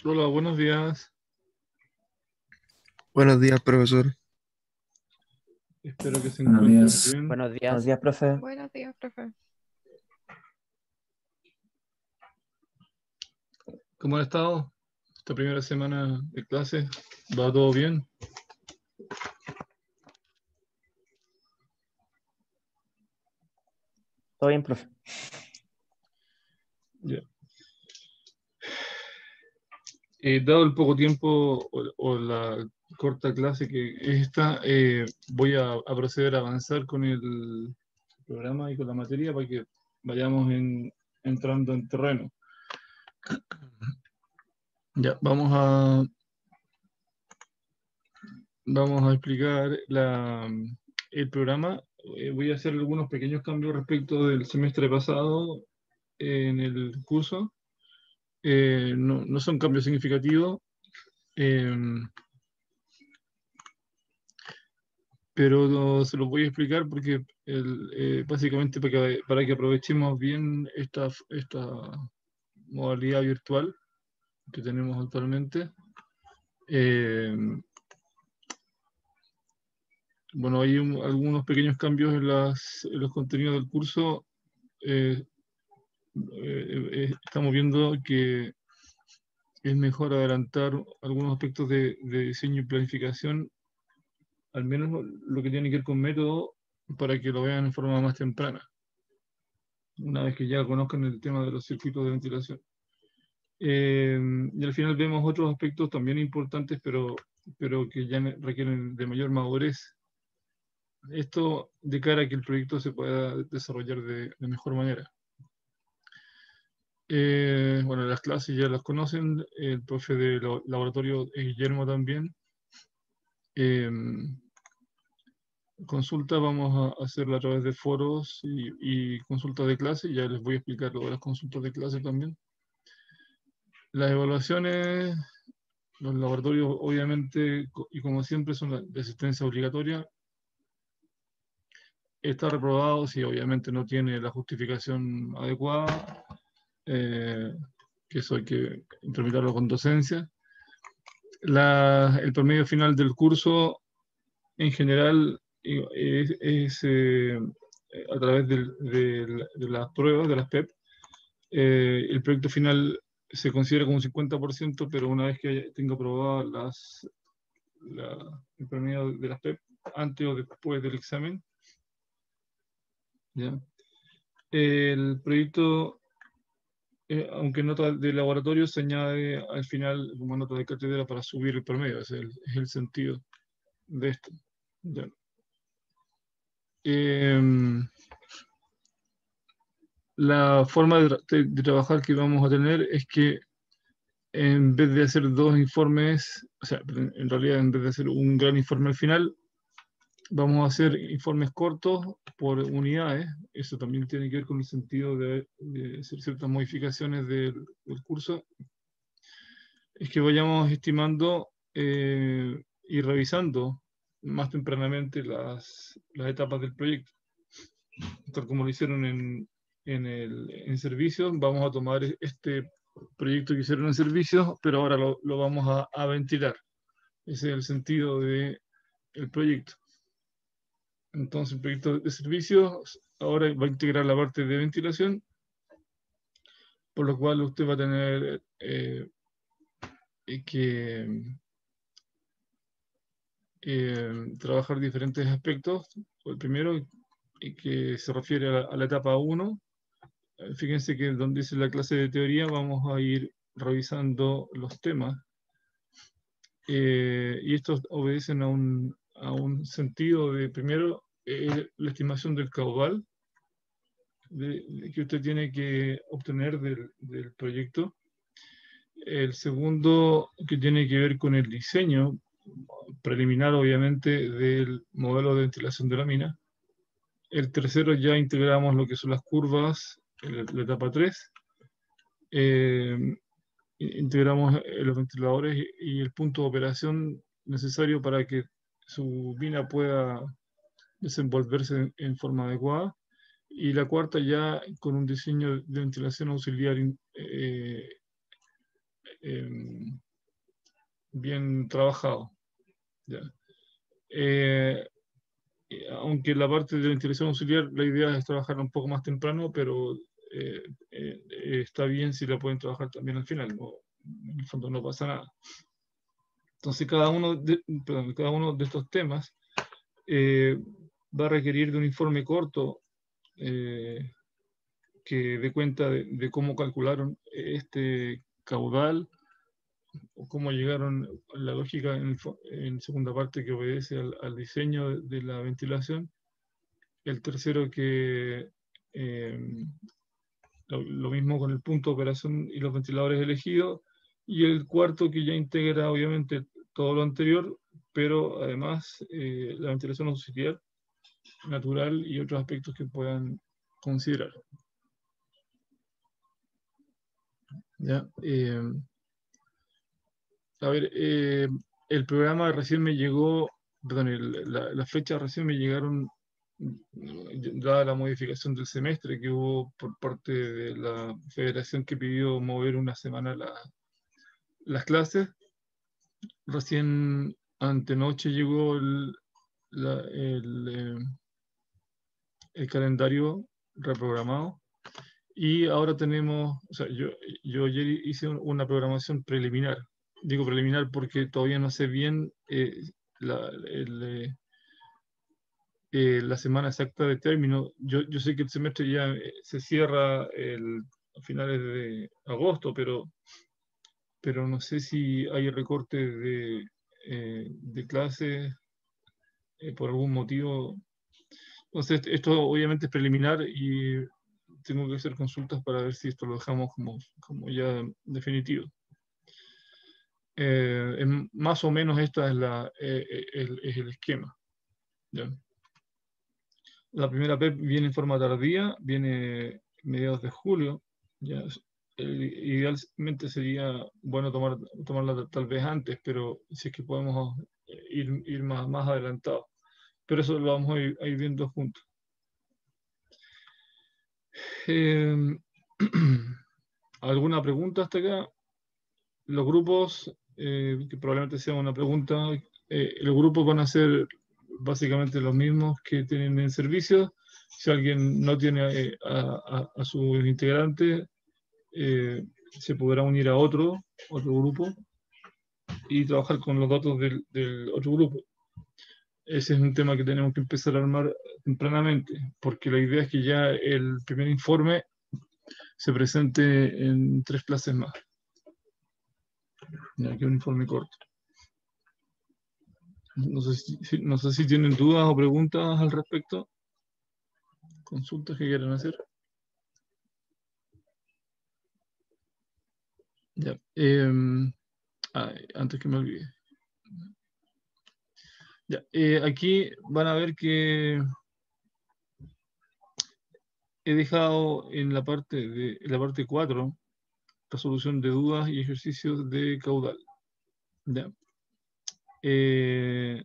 Hola, buenos días. Buenos días, profesor. Espero que se Buenos encuentren días. bien. Buenos Buenos días. días, profe. Buenos días, profe. ¿Cómo han estado esta primera semana de clase? ¿Va todo bien? ¿Todo bien, profe? Ya. Dado el poco tiempo o la corta clase que es esta, voy a proceder a avanzar con el programa y con la materia para que vayamos entrando en terreno. Ya, vamos a explicar el programa. Voy a hacer algunos pequeños cambios respecto del semestre pasado en el curso. No son cambios significativos, eh, pero se los voy a explicar porque básicamente para que aprovechemos bien esta modalidad virtual que tenemos actualmente. Eh, bueno, hay algunos pequeños cambios en los contenidos del curso. Eh, Estamos viendo que es mejor adelantar algunos aspectos de diseño y planificación, al menos lo que tiene que ver con método, para que lo vean en forma más temprana, una vez que ya conozcan el tema de los circuitos de ventilación. Y al final vemos otros aspectos también importantes, pero que ya requieren de mayor madurez. Esto de cara a que el proyecto se pueda desarrollar de mejor manera. Bueno, las clases ya las conocen, el profe de laboratorio es Guillermo también. Eh, Consulta vamos a hacerla a través de foros y consultas de clase, ya les voy a explicar lo de las consultas de clase también. Las evaluaciones, los laboratorios obviamente, y como siempre, son de asistencia obligatoria. Está reprobado si obviamente no tiene la justificación adecuada, eh, que eso hay que tramitarlo con docencia. El promedio final del curso, en general, es a través de las pruebas, de las PEP. El proyecto final se considera como un 50%, pero una vez que tenga aprobado el promedio de las PEP, antes o después del examen, ¿ya? El proyecto, aunque nota de laboratorio, se añade al final como nota de cátedra para subir el promedio. Es el sentido de esto. ¿Ya? Em, la forma de trabajar que vamos a tener es que en vez de hacer dos informes, o sea, en realidad en vez de hacer un gran informe al final, vamos a hacer informes cortos por unidades. Eso también tiene que ver con el sentido de hacer ciertas modificaciones del curso. Es que vayamos estimando y revisando más tempranamente las etapas del proyecto. Tal como lo hicieron en servicios, vamos a tomar este proyecto que hicieron en servicios, pero ahora lo vamos a ventilar. Ese es el sentido del proyecto. Entonces, el proyecto de servicios ahora va a integrar la parte de ventilación, por lo cual usted va a tener que trabajar diferentes aspectos. El primero, que se refiere a la etapa 1. Fíjense que donde dice la clase de teoría vamos a ir revisando los temas, y estos obedecen a un sentido de, primero, la estimación del caudal que usted tiene que obtener del proyecto. El segundo, que tiene que ver con el diseño preliminar, obviamente, del modelo de ventilación de la mina. El tercero, ya integramos lo que son las curvas, en la etapa 3. Eh, Integramos los ventiladores y el punto de operación necesario para que su mina pueda desenvolverse en forma adecuada. Y la cuarta, ya con un diseño de ventilación auxiliar bien trabajado. ¿Ya? Aunque la parte de la integración auxiliar, la idea es trabajar un poco más temprano, pero está bien si la pueden trabajar también al final, ¿no? En el fondo no pasa nada. Entonces cada uno de estos temas va a requerir de un informe corto que dé cuenta de cómo calcularon este caudal o cómo llegaron a la lógica en segunda parte que obedece al diseño de la ventilación. El tercero que lo mismo con el punto de operación y los ventiladores elegidos. Y el cuarto que ya integra obviamente todo lo anterior, pero además la ventilación auxiliar natural y otros aspectos que puedan considerar. ¿Ya? A ver, el programa recién me llegó, perdón, la fecha recién me llegaron, dada la modificación del semestre que hubo por parte de la federación que pidió mover una semana las clases. Recién antenoche llegó el calendario reprogramado y ahora tenemos, o sea, yo ayer hice una programación preliminar. Digo preliminar porque todavía no sé bien la semana exacta de término. Yo sé que el semestre ya se cierra a finales de agosto, pero no sé si hay recortes de clases por algún motivo. Entonces, esto obviamente es preliminar y tengo que hacer consultas para ver si esto lo dejamos como ya definitivo. Más o menos esta es el esquema. ¿Ya? La primera PEP viene en forma tardía, viene mediados de julio. ¿Ya? Idealmente sería bueno tomarla tal vez antes, pero si es que podemos ir más adelantados. Pero eso lo vamos a ir viendo juntos. ¿Alguna pregunta hasta acá? Los grupos, que probablemente sea una pregunta, los grupos van a ser básicamente los mismos que tienen en servicio. Si alguien no tiene a sus integrantes, se podrá unir a otro grupo y trabajar con los datos del otro grupo. Ese es un tema que tenemos que empezar a armar tempranamente, porque la idea es que ya el primer informe se presente en 3 clases más. Ya que un informe corto. No sé si tienen dudas o preguntas al respecto. Consultas que quieran hacer. Ya. Antes que me olvide. Ya, aquí van a ver que he dejado en la parte 4 resolución de dudas y ejercicios de caudal. Ya. En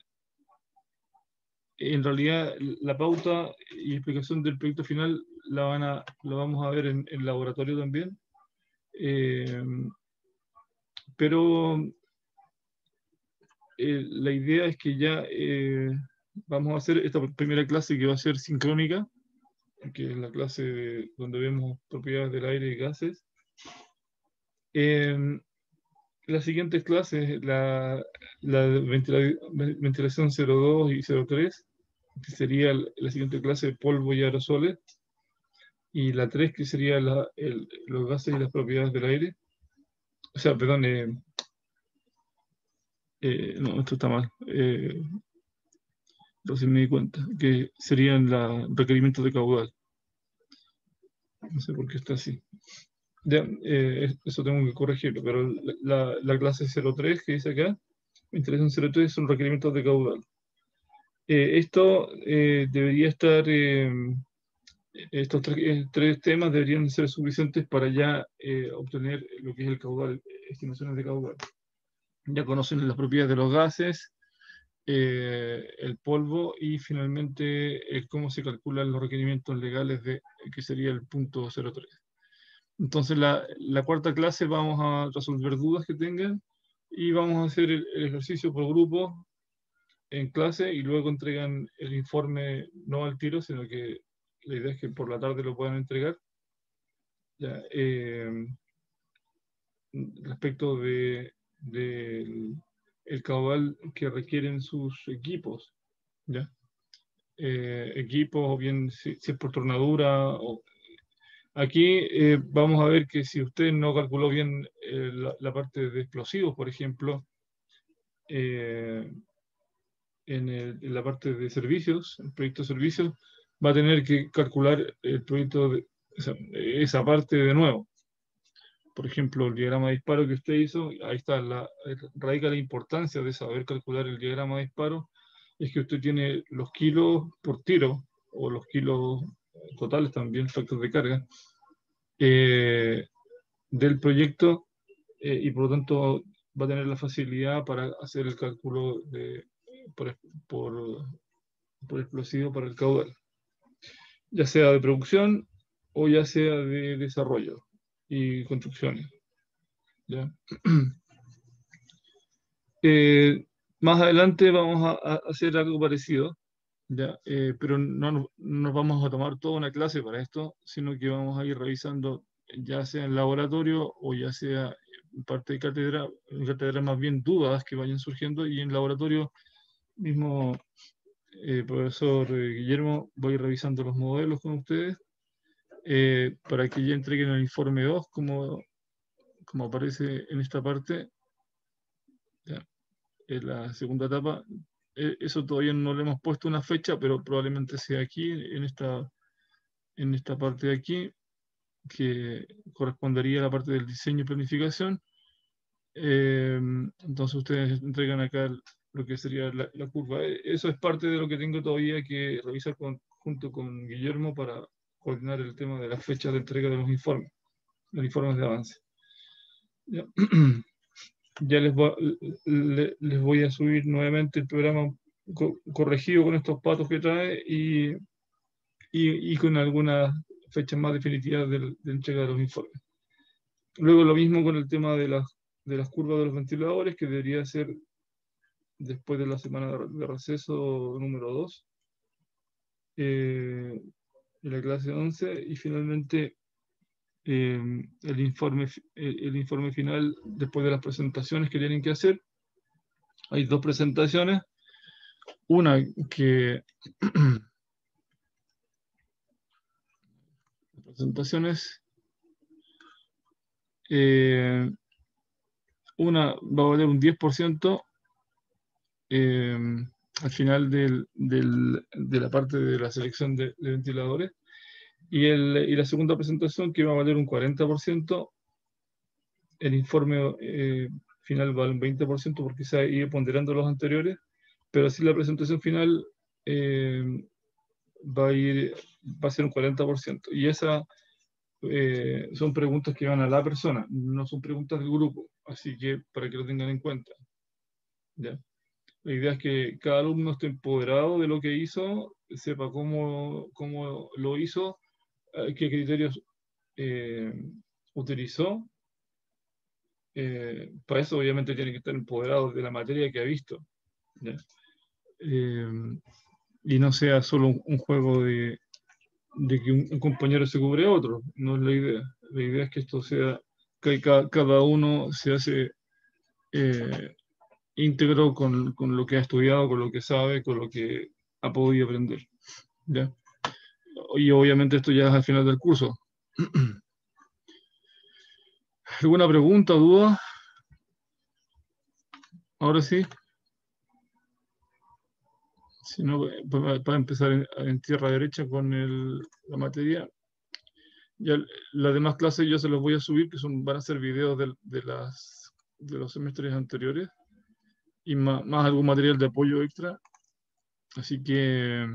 realidad, la pauta y explicación del proyecto final la vamos a ver en el laboratorio también. Pero la idea es que ya vamos a hacer esta primera clase que va a ser sincrónica, que es la clase donde vemos propiedades del aire y gases. Las siguientes clases, la ventilación 02 y 03, que sería la siguiente clase de polvo y aerosoles, y la 3, que sería los gases y las propiedades del aire. O sea, perdón, no, esto está mal. Entonces me di cuenta que serían los requerimientos de caudal. No sé por qué está así. Ya, eso tengo que corregirlo, pero la clase 03 que dice acá, interés 03 son requerimientos de caudal. Esto debería estar, estos tres temas deberían ser suficientes para ya obtener lo que es el caudal, estimaciones de caudal. Ya conocen las propiedades de los gases, el polvo y finalmente cómo se calculan los requerimientos legales que sería el punto 03. Entonces, la cuarta clase vamos a resolver dudas que tengan y vamos a hacer el ejercicio por grupo en clase y luego entregan el informe no al tiro, sino que la idea es que por la tarde lo puedan entregar. Ya, respecto de el caudal que requieren sus equipos, ¿ya? Equipos o bien si es por tornadura. Aquí vamos a ver que si usted no calculó bien la parte de explosivos, por ejemplo, eh, en la parte de servicios, el proyecto de servicios, va a tener que calcular el proyecto o sea, esa parte de nuevo. Por ejemplo, el diagrama de disparo que usted hizo, ahí está, radica la importancia de saber calcular el diagrama de disparo, es que usted tiene los kilos por tiro, o los kilos totales también, factores de carga, eh, del proyecto, y por lo tanto va a tener la facilidad para hacer el cálculo por, por, por explosivo para el caudal, ya sea de producción o ya sea de desarrollo y construcciones. ¿Ya? Más adelante vamos a hacer algo parecido, ¿ya? Pero no nos vamos a tomar toda una clase para esto, sino que vamos a ir revisando ya sea en laboratorio o ya sea en parte de cátedra, en cátedra más bien dudas que vayan surgiendo y en laboratorio mismo, profesor Guillermo, voy revisando los modelos con ustedes para que ya entreguen el informe 2 como aparece en esta parte. ¿Ya? En la segunda etapa. Eso todavía no le hemos puesto una fecha, pero probablemente sea aquí, en esta parte de aquí, que correspondería a la parte del diseño y planificación. Entonces ustedes entregan acá lo que sería la curva. Eso es parte de lo que tengo todavía que revisar junto con Guillermo para coordinar el tema de las fechas de entrega de los informes de avance. ¿Ya? Ya les voy a subir nuevamente el programa corregido con estos patos que trae y con algunas fechas más definitivas de entrega de los informes. Luego lo mismo con el tema de las curvas de los ventiladores, que debería ser después de la semana de receso número 2, en la clase 11, y finalmente el informe final después de las presentaciones que tienen que hacer. Hay dos presentaciones. Una que presentaciones, una va a valer un 10% al final de la parte de la selección de ventiladores, y la segunda presentación que va a valer un 40%. El informe final vale un 20% porque se ha ido ponderando los anteriores, pero así la presentación final va a ser un 40%. Y esa son preguntas que van a la persona, no son preguntas del grupo, así que para que lo tengan en cuenta. ¿Ya? La idea es que cada alumno esté empoderado de lo que hizo, sepa cómo lo hizo, qué criterios utilizó. Para eso obviamente tiene que estar empoderado de la materia que ha visto. ¿Ya? Y no sea solo un juego de que un compañero se cubre a otro, no es la idea. La idea es que esto sea, que cada uno se hace íntegro con lo que ha estudiado, con lo que sabe, con lo que ha podido aprender. ¿Ya? Y obviamente esto ya es al final del curso. ¿Alguna pregunta, duda? Ahora sí. Si no, para empezar en tierra derecha con la materia. Ya las demás clases yo se los voy a subir, que van a ser videos de los semestres anteriores y más algún material de apoyo extra. Así que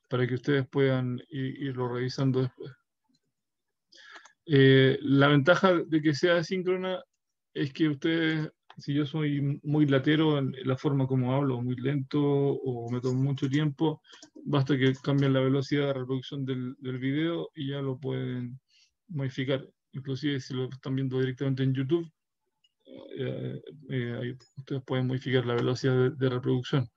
para que ustedes puedan irlo revisando después. La ventaja de que sea asíncrona es que ustedes, si yo soy muy latero en la forma como hablo, muy lento o me tomo mucho tiempo, basta que cambien la velocidad de reproducción del video y ya lo pueden modificar. Inclusive si lo están viendo directamente en YouTube, ahí ustedes pueden modificar la velocidad de reproducción.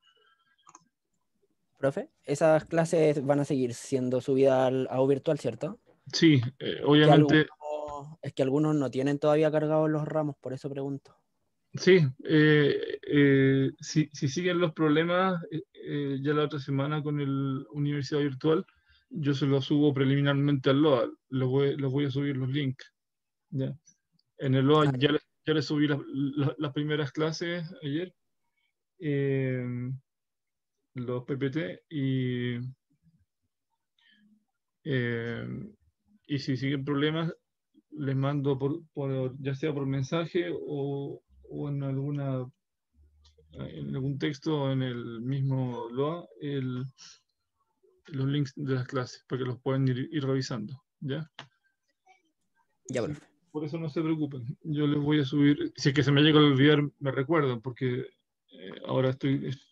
Profe, esas clases van a seguir siendo subidas a U virtual, ¿cierto? Sí, Es que obviamente. algunos no tienen todavía cargados los ramos, por eso pregunto. Sí, si siguen los problemas, ya la otra semana con el Universidad Virtual, yo se los subo preliminarmente al LOA, les voy a subir los links. ¿Ya? En el LOA Ah, ya les subí las primeras clases ayer, eh, los PPT, eh, y si siguen problemas, les mando ya sea por mensaje o en algún texto o en el mismo LOA los links de las clases para que los puedan ir revisando. ¿Ya? ya, Sí, profe. por eso no se preocupen. Yo les voy a subir, si es que se me llega a olvidar, me recuerdan, porque ahora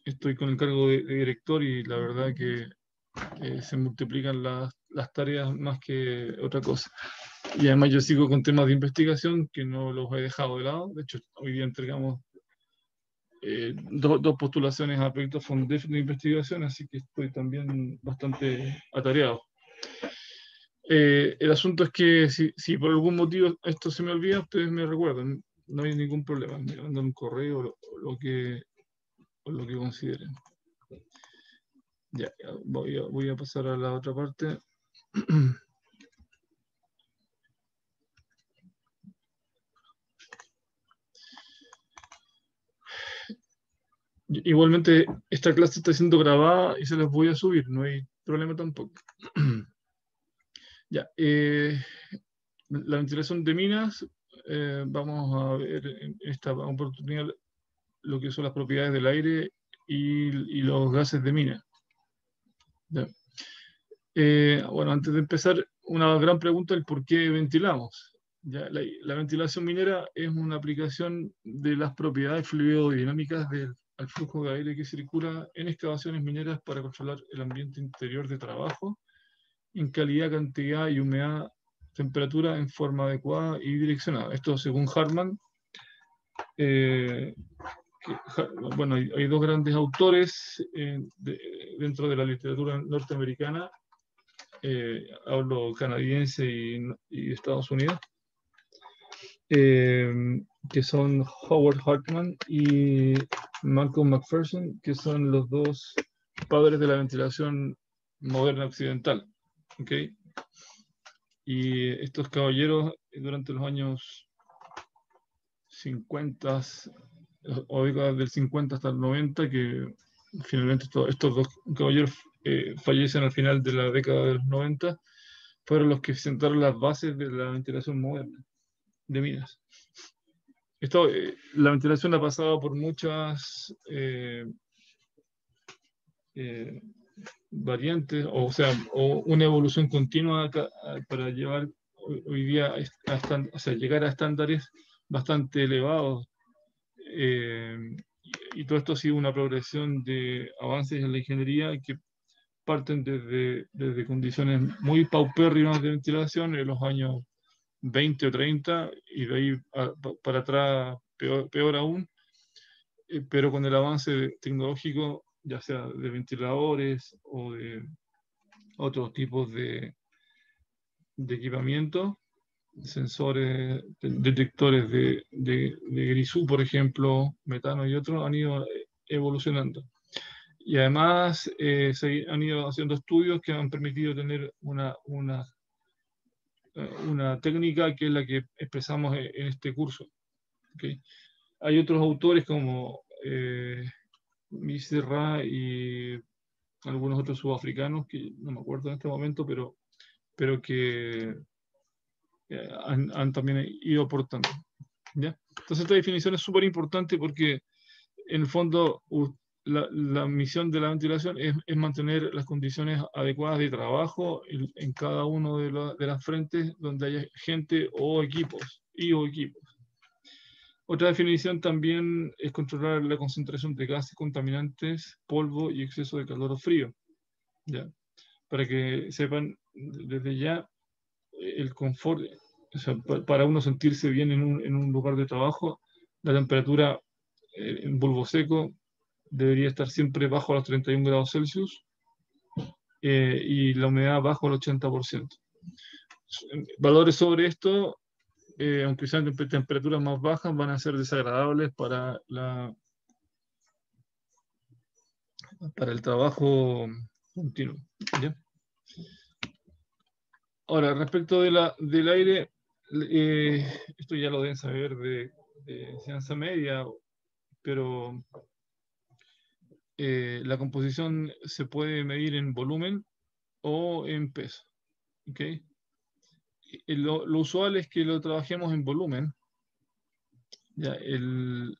estoy con el cargo de director y la verdad que se multiplican las tareas más que otra cosa. Y además yo sigo con temas de investigación que no los he dejado de lado. De hecho, hoy día entregamos dos postulaciones a proyectos FONDEF de investigación, así que estoy también bastante atareado. El asunto es que si por algún motivo esto se me olvida, ustedes me recuerdan, no hay ningún problema, me mandan un correo o lo que consideren. Ya, voy a pasar a la otra parte. Igualmente, esta clase está siendo grabada y se las voy a subir, no hay problema tampoco. Ya, la ventilación de minas, vamos a ver en esta oportunidad lo que son las propiedades del aire y los gases de mina. Ya. Bueno, antes de empezar, una gran pregunta, el por qué ventilamos. Ya, la ventilación minera es una aplicación de las propiedades fluidodinámicas al flujo de aire que circula en excavaciones mineras para controlar el ambiente interior de trabajo en calidad, cantidad y humedad, temperatura en forma adecuada y direccionada. Esto según Hartman. eh, bueno, hay dos grandes autores dentro de la literatura norteamericana, hablo canadiense y Estados Unidos, que son Howard Hartman y Malcolm McPherson, que son los dos padres de la ventilación moderna occidental. ¿Okay? Y estos caballeros, durante los años 50 o décadas del 50 hasta el 90, que finalmente estos dos caballeros fallecen al final de la década de los 90, fueron los que sentaron las bases de la ventilación moderna de minas. La ventilación ha pasado por muchas variantes, o sea, o una evolución continua para llevar hoy día o sea, llegar a estándares bastante elevados. Y todo esto ha sido una progresión de avances en la ingeniería que parten desde condiciones muy paupérrimas de ventilación en los años 20 o 30 y de ahí para atrás peor aún, pero con el avance tecnológico, ya sea de ventiladores o de otros tipos de equipamiento, sensores, detectores de grisú, por ejemplo, metano y otros, han ido evolucionando. Y además se han ido haciendo estudios que han permitido tener una técnica que es la que expresamos en este curso. ¿Okay? Hay otros autores como Miserra y algunos otros sudafricanos, que no me acuerdo en este momento, pero que han también ido aportando. ¿Ya? Entonces esta definición es súper importante porque en el fondo la misión de la ventilación es mantener las condiciones adecuadas de trabajo en cada uno de las frentes donde haya gente o equipos. Otra definición también es controlar la concentración de gases contaminantes, polvo y exceso de calor o frío. ¿Ya? Para que sepan desde ya, el confort, o sea, para uno sentirse bien en un lugar de trabajo, la temperatura en bulbo seco debería estar siempre bajo los 31 grados Celsius y la humedad bajo el 80%. Valores sobre esto, aunque sean temperaturas más bajas, van a ser desagradables para el trabajo continuo. ¿Ya? Ahora, respecto del aire, esto ya lo deben saber de enseñanza media, pero la composición se puede medir en volumen o en peso. ¿Okay? Lo usual es que lo trabajemos en volumen. Ya, el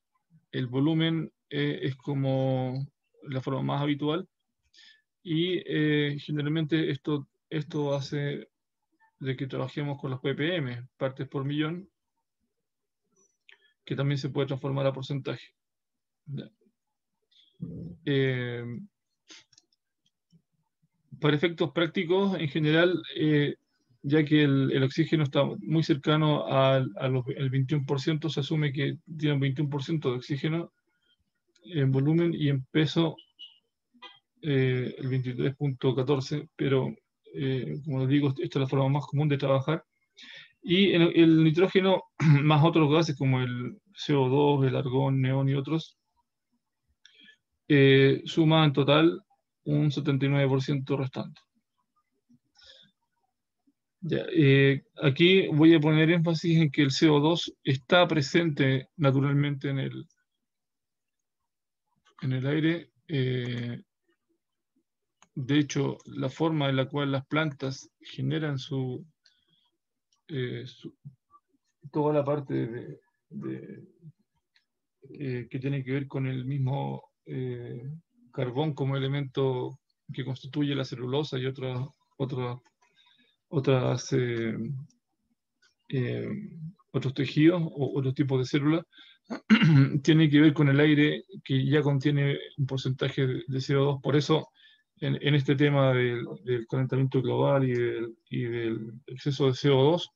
volumen es como la forma más habitual y generalmente esto hace de que trabajemos con los ppm, partes por millón, que también se puede transformar a porcentaje. Para efectos prácticos, en general, ya que el oxígeno está muy cercano al 21%, se asume que tiene un 21% de oxígeno en volumen y en peso el 23.14%, pero como les digo, esta es la forma más común de trabajar. Y el nitrógeno, más otros gases como el CO2, el argón, neón y otros, suma en total un 79% restante. Ya, aquí voy a poner énfasis en que el CO2 está presente naturalmente en el aire. De hecho, la forma en la cual las plantas generan toda la parte que tiene que ver con el mismo carbón como elemento que constituye la celulosa y otros tejidos o otros tipos de células, tiene que ver con el aire que ya contiene un porcentaje de CO2. Por eso, en este tema del calentamiento global y del exceso de CO2,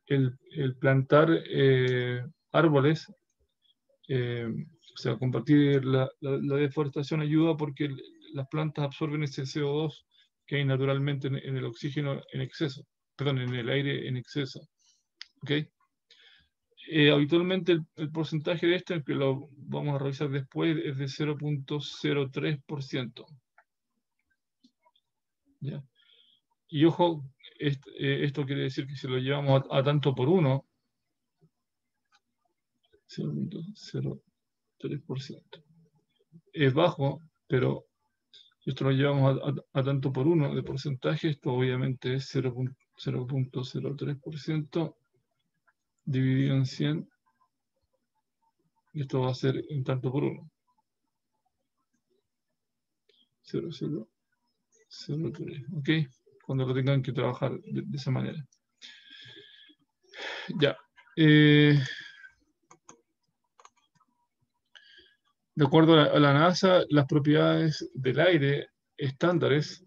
el plantar árboles, o sea, combatir la deforestación ayuda porque las plantas absorben ese CO2 que hay naturalmente en el oxígeno en exceso, perdón, en el aire en exceso. ¿Okay? Habitualmente el porcentaje de esto, que lo vamos a revisar después, es de 0.03%. ¿Ya? Y ojo, esto quiere decir que si lo llevamos a tanto por 1, 0.03%. Es bajo, pero si esto lo llevamos a tanto por 1 de porcentaje, esto obviamente es 0.03% dividido en 100, y esto va a ser en tanto por 1. 0.003, ¿ok? Cuando lo tengan que trabajar de esa manera. Ya. De acuerdo a la NASA, las propiedades del aire estándares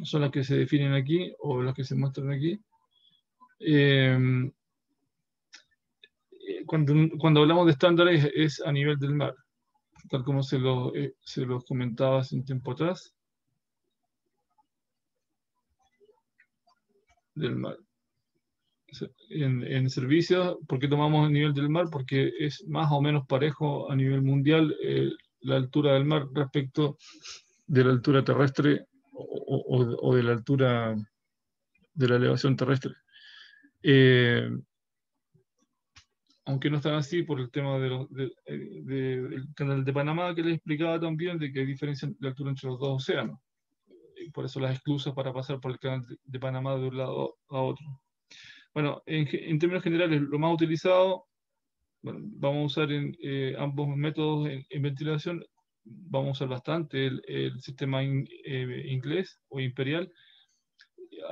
son las que se definen aquí o las que se muestran aquí. Cuando hablamos de estándares es a nivel del mar, tal como se los comentaba hace un tiempo atrás, del mar. En servicios, ¿por qué tomamos el nivel del mar? Porque es más o menos parejo a nivel mundial la altura del mar respecto de la altura terrestre o de la altura de la elevación terrestre. Aunque no están así por el tema del canal de Panamá que les explicaba también, de que hay diferencia de altura entre los dos océanos. Y por eso las esclusas para pasar por el canal de Panamá de un lado a otro. Bueno, en términos generales, lo más utilizado, bueno, vamos a usar ambos métodos en ventilación, vamos a usar bastante el sistema inglés o imperial.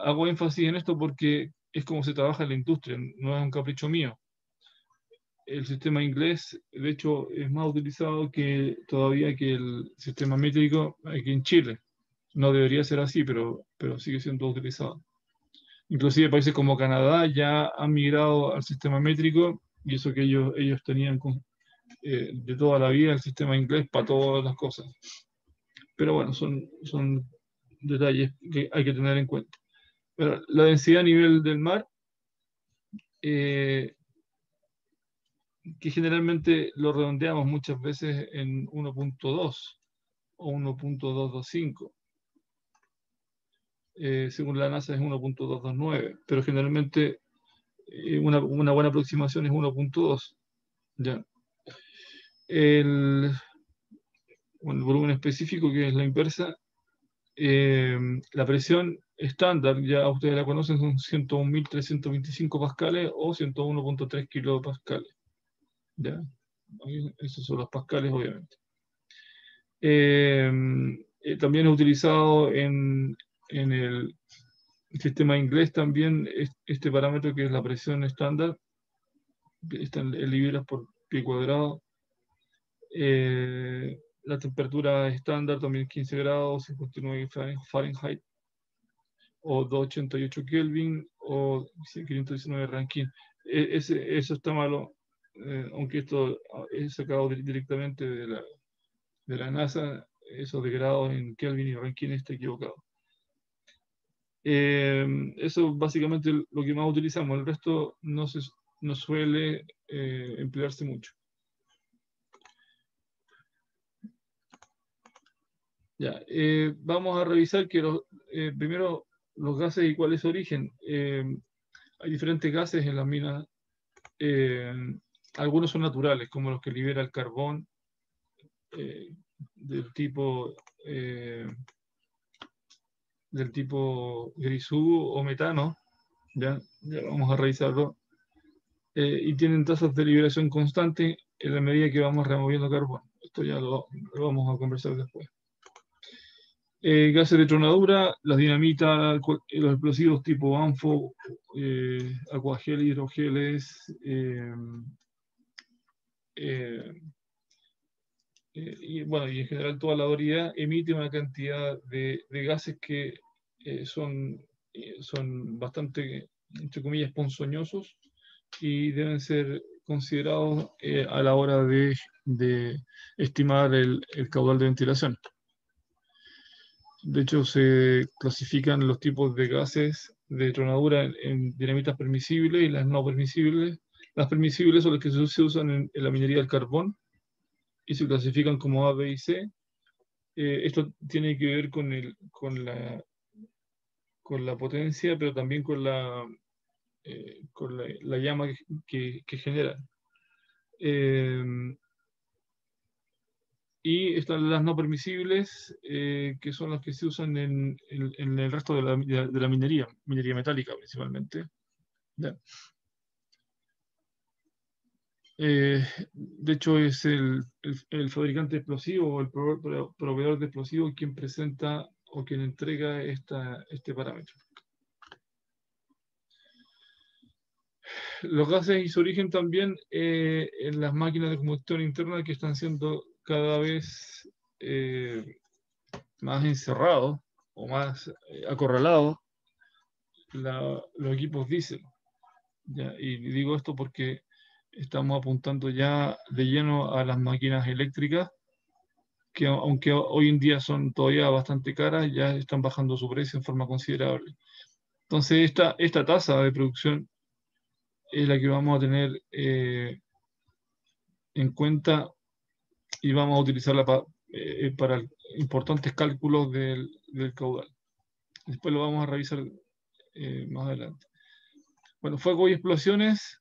Hago énfasis en esto porque es como se trabaja en la industria, no es un capricho mío. El sistema inglés, de hecho, es más utilizado todavía que el sistema métrico aquí en Chile. No debería ser así, pero sigue siendo utilizado. Inclusive países como Canadá ya han migrado al sistema métrico, y eso que ellos tenían de toda la vida el sistema inglés para todas las cosas. Pero bueno, son detalles que hay que tener en cuenta. Pero la densidad a nivel del mar, eh, que generalmente lo redondeamos muchas veces en 1.2 o 1.225. Según la NASA es 1.229, pero generalmente una buena aproximación es 1.2. ¿Ya? El, bueno, el volumen específico, que es la inversa, la presión estándar, ya ustedes la conocen, son 101.325 pascales o 101.3 kilopascales. ¿Ya? Esos son los pascales, obviamente. También es utilizado en el sistema inglés también este parámetro, que es la presión estándar, está en libras por pie cuadrado. La temperatura estándar también 15 grados, 59 Fahrenheit, o 288 Kelvin, o 519 Rankine. Eso está malo, aunque esto es sacado directamente de la NASA, esos de grados en Kelvin y Rankine está equivocado. Eso es básicamente lo que más utilizamos. El resto no suele emplearse mucho. Ya, vamos a revisar que primero los gases y cuál es su origen. Hay diferentes gases en las minas. Algunos son naturales, como los que libera el carbón, del tipo grisú o metano. Ya vamos a revisarlo. Y tienen tasas de liberación constante en la medida que vamos removiendo carbón. Esto ya lo vamos a conversar después. Gases de tronadura, las dinamitas, los explosivos tipo ANFO, acuagel, hidrogeles, y bueno, y en general toda la variedad emite una cantidad de gases que son bastante, entre comillas, ponzoñosos, y deben ser considerados a la hora de estimar el caudal de ventilación. De hecho, se clasifican los tipos de gases de tronadura en dinamitas permisibles y las no permisibles. Las permisibles son las que se usan en la minería del carbón y se clasifican como A, B y C. Esto tiene que ver con la potencia, pero también con la llama que genera. Y están las no permisibles, que son las que se usan en el resto de la minería metálica principalmente. ¿Ya? De hecho, es el fabricante de explosivos o el proveedor de explosivos quien presenta o quien entrega este parámetro. Los gases y su origen también en las máquinas de combustión interna, que están siendo cada vez más encerrados o más acorralados los equipos diésel. ¿Ya? Y digo esto porque estamos apuntando ya de lleno a las máquinas eléctricas, que aunque hoy en día son todavía bastante caras, ya están bajando su precio en forma considerable. Entonces, esta tasa de producción es la que vamos a tener en cuenta, y vamos a utilizarla para importantes cálculos del caudal. Después lo vamos a revisar más adelante. Bueno, fuego y explosiones.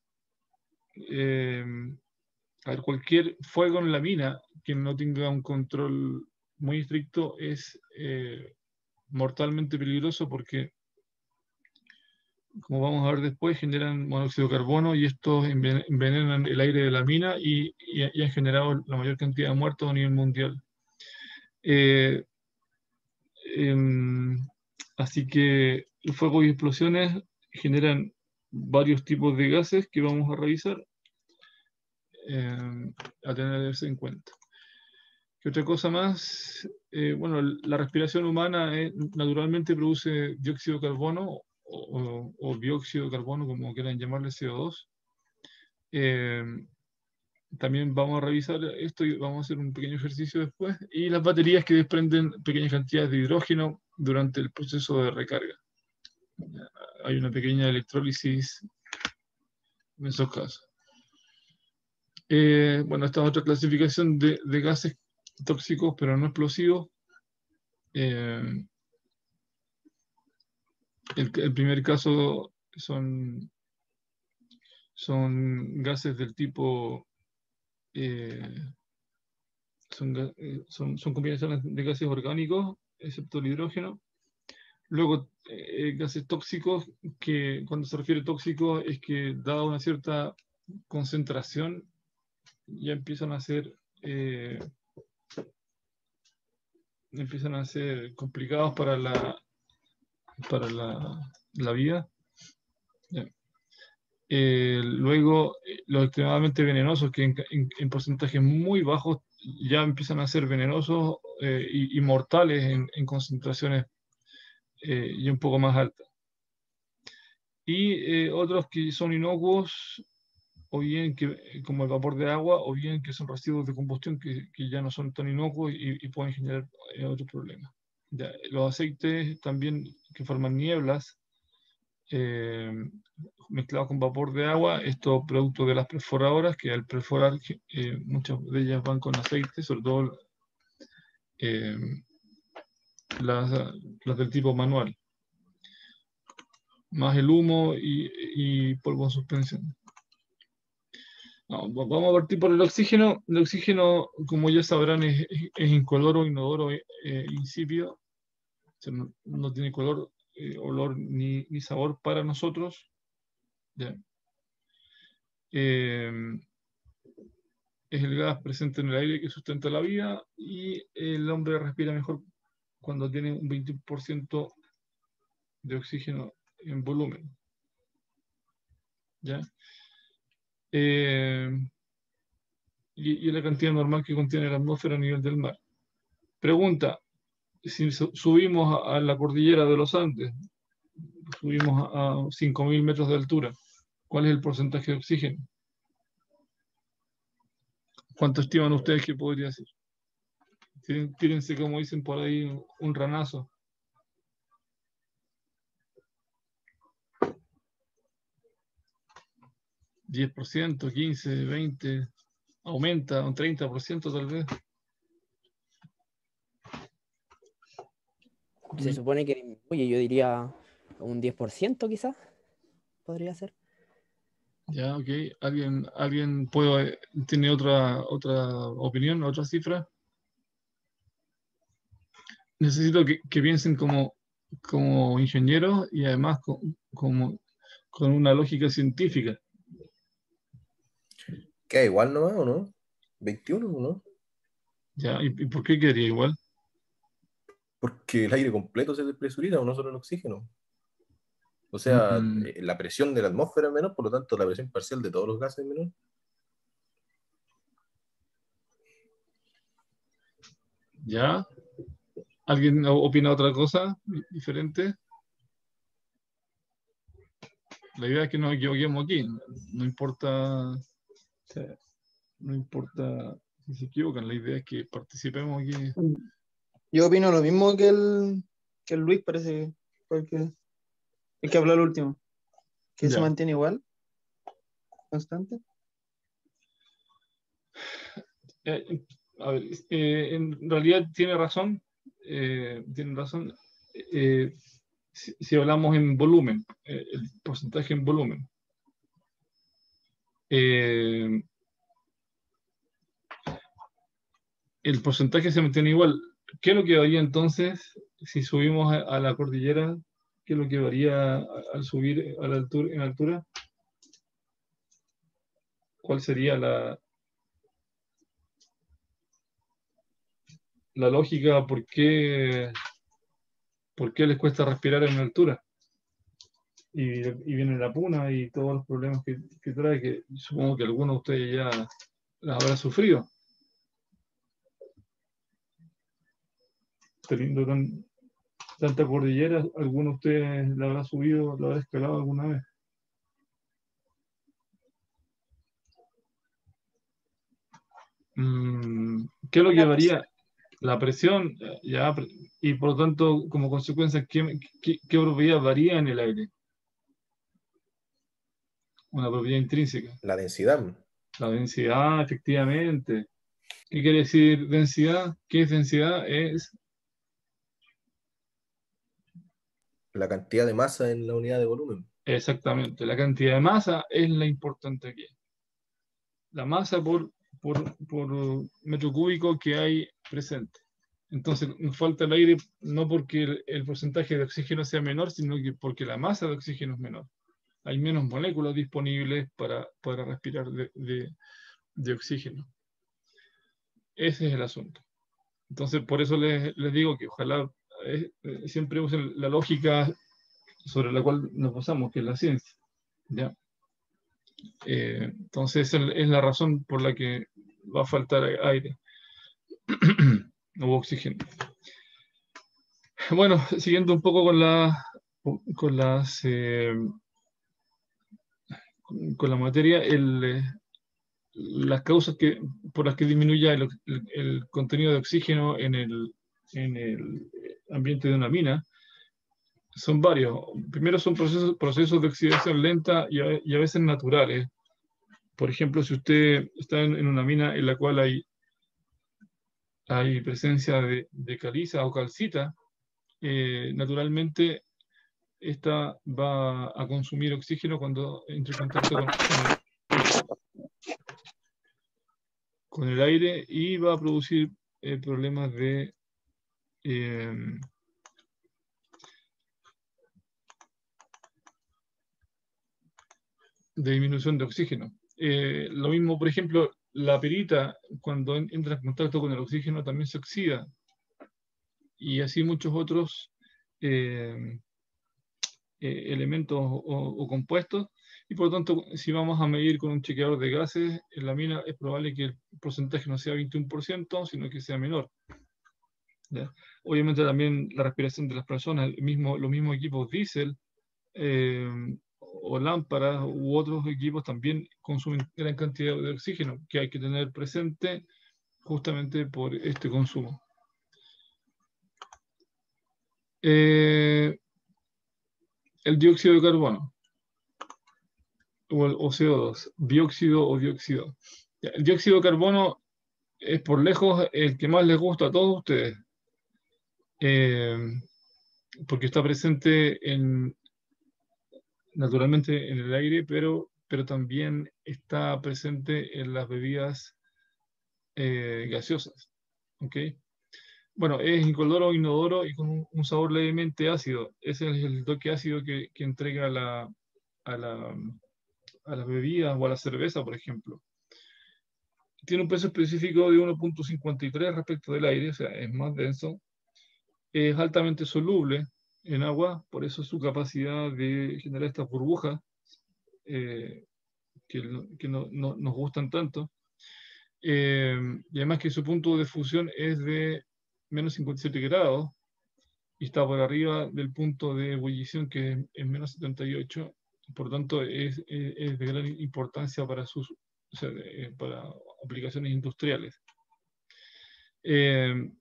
A ver, cualquier fuego en la mina que no tenga un control muy estricto es mortalmente peligroso, porque, como vamos a ver después, generan monóxido de carbono, y estos envenenan el aire de la mina y han generado la mayor cantidad de muertos a nivel mundial. Así que el fuego y explosiones generan varios tipos de gases que vamos a revisar, a tenerse en cuenta. ¿Qué otra cosa más? Bueno, la respiración humana naturalmente produce dióxido de carbono o dióxido de carbono, como quieran llamarle, CO2. También vamos a revisar esto y vamos a hacer un pequeño ejercicio después. Y las baterías que desprenden pequeñas cantidades de hidrógeno durante el proceso de recarga. Hay una pequeña electrólisis en esos casos. Bueno, esta es otra clasificación de gases tóxicos pero no explosivos. El primer caso son gases del tipo, son combinaciones de gases orgánicos, excepto el hidrógeno. Luego, gases tóxicos, que cuando se refiere tóxico es que dada una cierta concentración ya empiezan a ser complicados para la vida. Luego, los extremadamente venenosos, que en porcentajes muy bajos ya empiezan a ser venenosos y mortales en concentraciones y un poco más altas. Y otros que son inocuos, o bien como el vapor de agua, o bien que son residuos de combustión que ya no son tan inocuos y pueden generar otros problemas. Ya, los aceites también que forman nieblas, mezclados con vapor de agua, esto producto de las perforadoras, que al perforar muchas de ellas van con aceite, sobre todo las del tipo manual, más el humo y polvo en suspensión. No, vamos a partir por el oxígeno. El oxígeno, como ya sabrán, es incoloro, inodoro, insípido. O sea, no tiene color, olor ni sabor para nosotros. ¿Ya? Es el gas presente en el aire que sustenta la vida y el hombre respira mejor cuando tiene un 20% de oxígeno en volumen. ¿Ya? Y la cantidad normal que contiene la atmósfera a nivel del mar. Pregunta, si subimos a la cordillera de los Andes, subimos a 5.000 metros de altura, ¿cuál es el porcentaje de oxígeno? ¿Cuánto estiman ustedes que podría ser? Tírense, como dicen por ahí, un ranazo. 10%, 15%, 20%, aumenta un 30% tal vez. Se supone que disminuye, yo diría un 10% quizás, podría ser. Ya, ok. ¿Alguien tiene otra opinión, otra cifra? Necesito que piensen como ingenieros y además con una lógica científica. ¿Qué? ¿Igual nomás o no? ¿21 o no? ¿Ya? ¿Y por qué quedaría igual? Porque el aire completo se despresuriza, no solo el oxígeno. O sea, la presión de la atmósfera es menor, por lo tanto la presión parcial de todos los gases es menor. ¿Ya? ¿Alguien opina otra cosa diferente? La idea es que nos equivoquemos aquí. No importa, o sea, no importa si se equivocan. La idea es que participemos aquí. Yo opino lo mismo que el Luis, parece que fue el que habló el último. Que se Ya. mantiene igual, constante. A ver, en realidad tiene razón. Tiene razón. Si hablamos en volumen, el porcentaje en volumen. El porcentaje se mantiene igual. ¿Qué es lo que varía entonces si subimos a la cordillera? ¿Qué es lo que varía al subir a la altura, en altura? ¿Cuál sería la lógica? ¿Por qué les cuesta respirar en altura? Y viene la puna y todos los problemas que trae, que supongo que algunos de ustedes ya las habrá sufrido. Teniendo tanta cordillera, ¿alguno de ustedes la habrá subido, la habrá escalado alguna vez? ¿Qué es lo que varía? La presión, ya, y por lo tanto, como consecuencia, ¿qué propiedad varía en el aire? Una propiedad intrínseca. La densidad. La densidad, efectivamente. ¿Qué quiere decir densidad? ¿Qué es densidad? Es La cantidad de masa en la unidad de volumen. exactamente, la cantidad de masa es la importante aquí. La masa por metro cúbico que hay presente. Entonces, nos falta el aire no porque el porcentaje de oxígeno sea menor, sino que porque la masa de oxígeno es menor. Hay menos moléculas disponibles para respirar de oxígeno. Ese es el asunto. Entonces, por eso les digo que ojalá siempre usen la lógica sobre la cual nos basamos, que es la ciencia. ¿Ya? Entonces, es la razón por la que va a faltar aire o oxígeno. Bueno, siguiendo un poco con la materia, las causas por las que disminuye el contenido de oxígeno en el ambiente de una mina son varios. Primero son procesos de oxidación lenta y a veces naturales. Por ejemplo, si usted está en una mina en la cual hay presencia de caliza o calcita, naturalmente esta va a consumir oxígeno cuando entre en contacto con el aire y va a producir problemas de disminución de oxígeno. Lo mismo, por ejemplo, la perita, cuando entra en contacto con el oxígeno, también se oxida. Y así muchos otros elementos o compuestos. Y por lo tanto, si vamos a medir con un chequeador de gases, en la mina es probable que el porcentaje no sea 21%, sino que sea menor. ¿Ya? Obviamente también la respiración de las personas, los mismos equipos diésel, o lámparas u otros equipos también consumen gran cantidad de oxígeno que hay que tener presente justamente por este consumo. El dióxido de carbono o CO2, dióxido o dióxido. El dióxido de carbono es por lejos el que más les gusta a todos ustedes, porque está presente naturalmente en el aire, pero también está presente en las bebidas gaseosas. ¿Okay? Bueno, es incoloro, inodoro y con un sabor levemente ácido. Ese es el toque ácido que entrega a las bebidas o a la cerveza, por ejemplo. Tiene un peso específico de 1.53 respecto del aire, o sea, es más denso. Es altamente soluble en agua, por eso su capacidad de generar estas burbujas que nos gustan tanto. Y además que su punto de fusión es de menos 57 grados y está por arriba del punto de ebullición que es menos 78. Por tanto, es de gran importancia para para aplicaciones industriales. De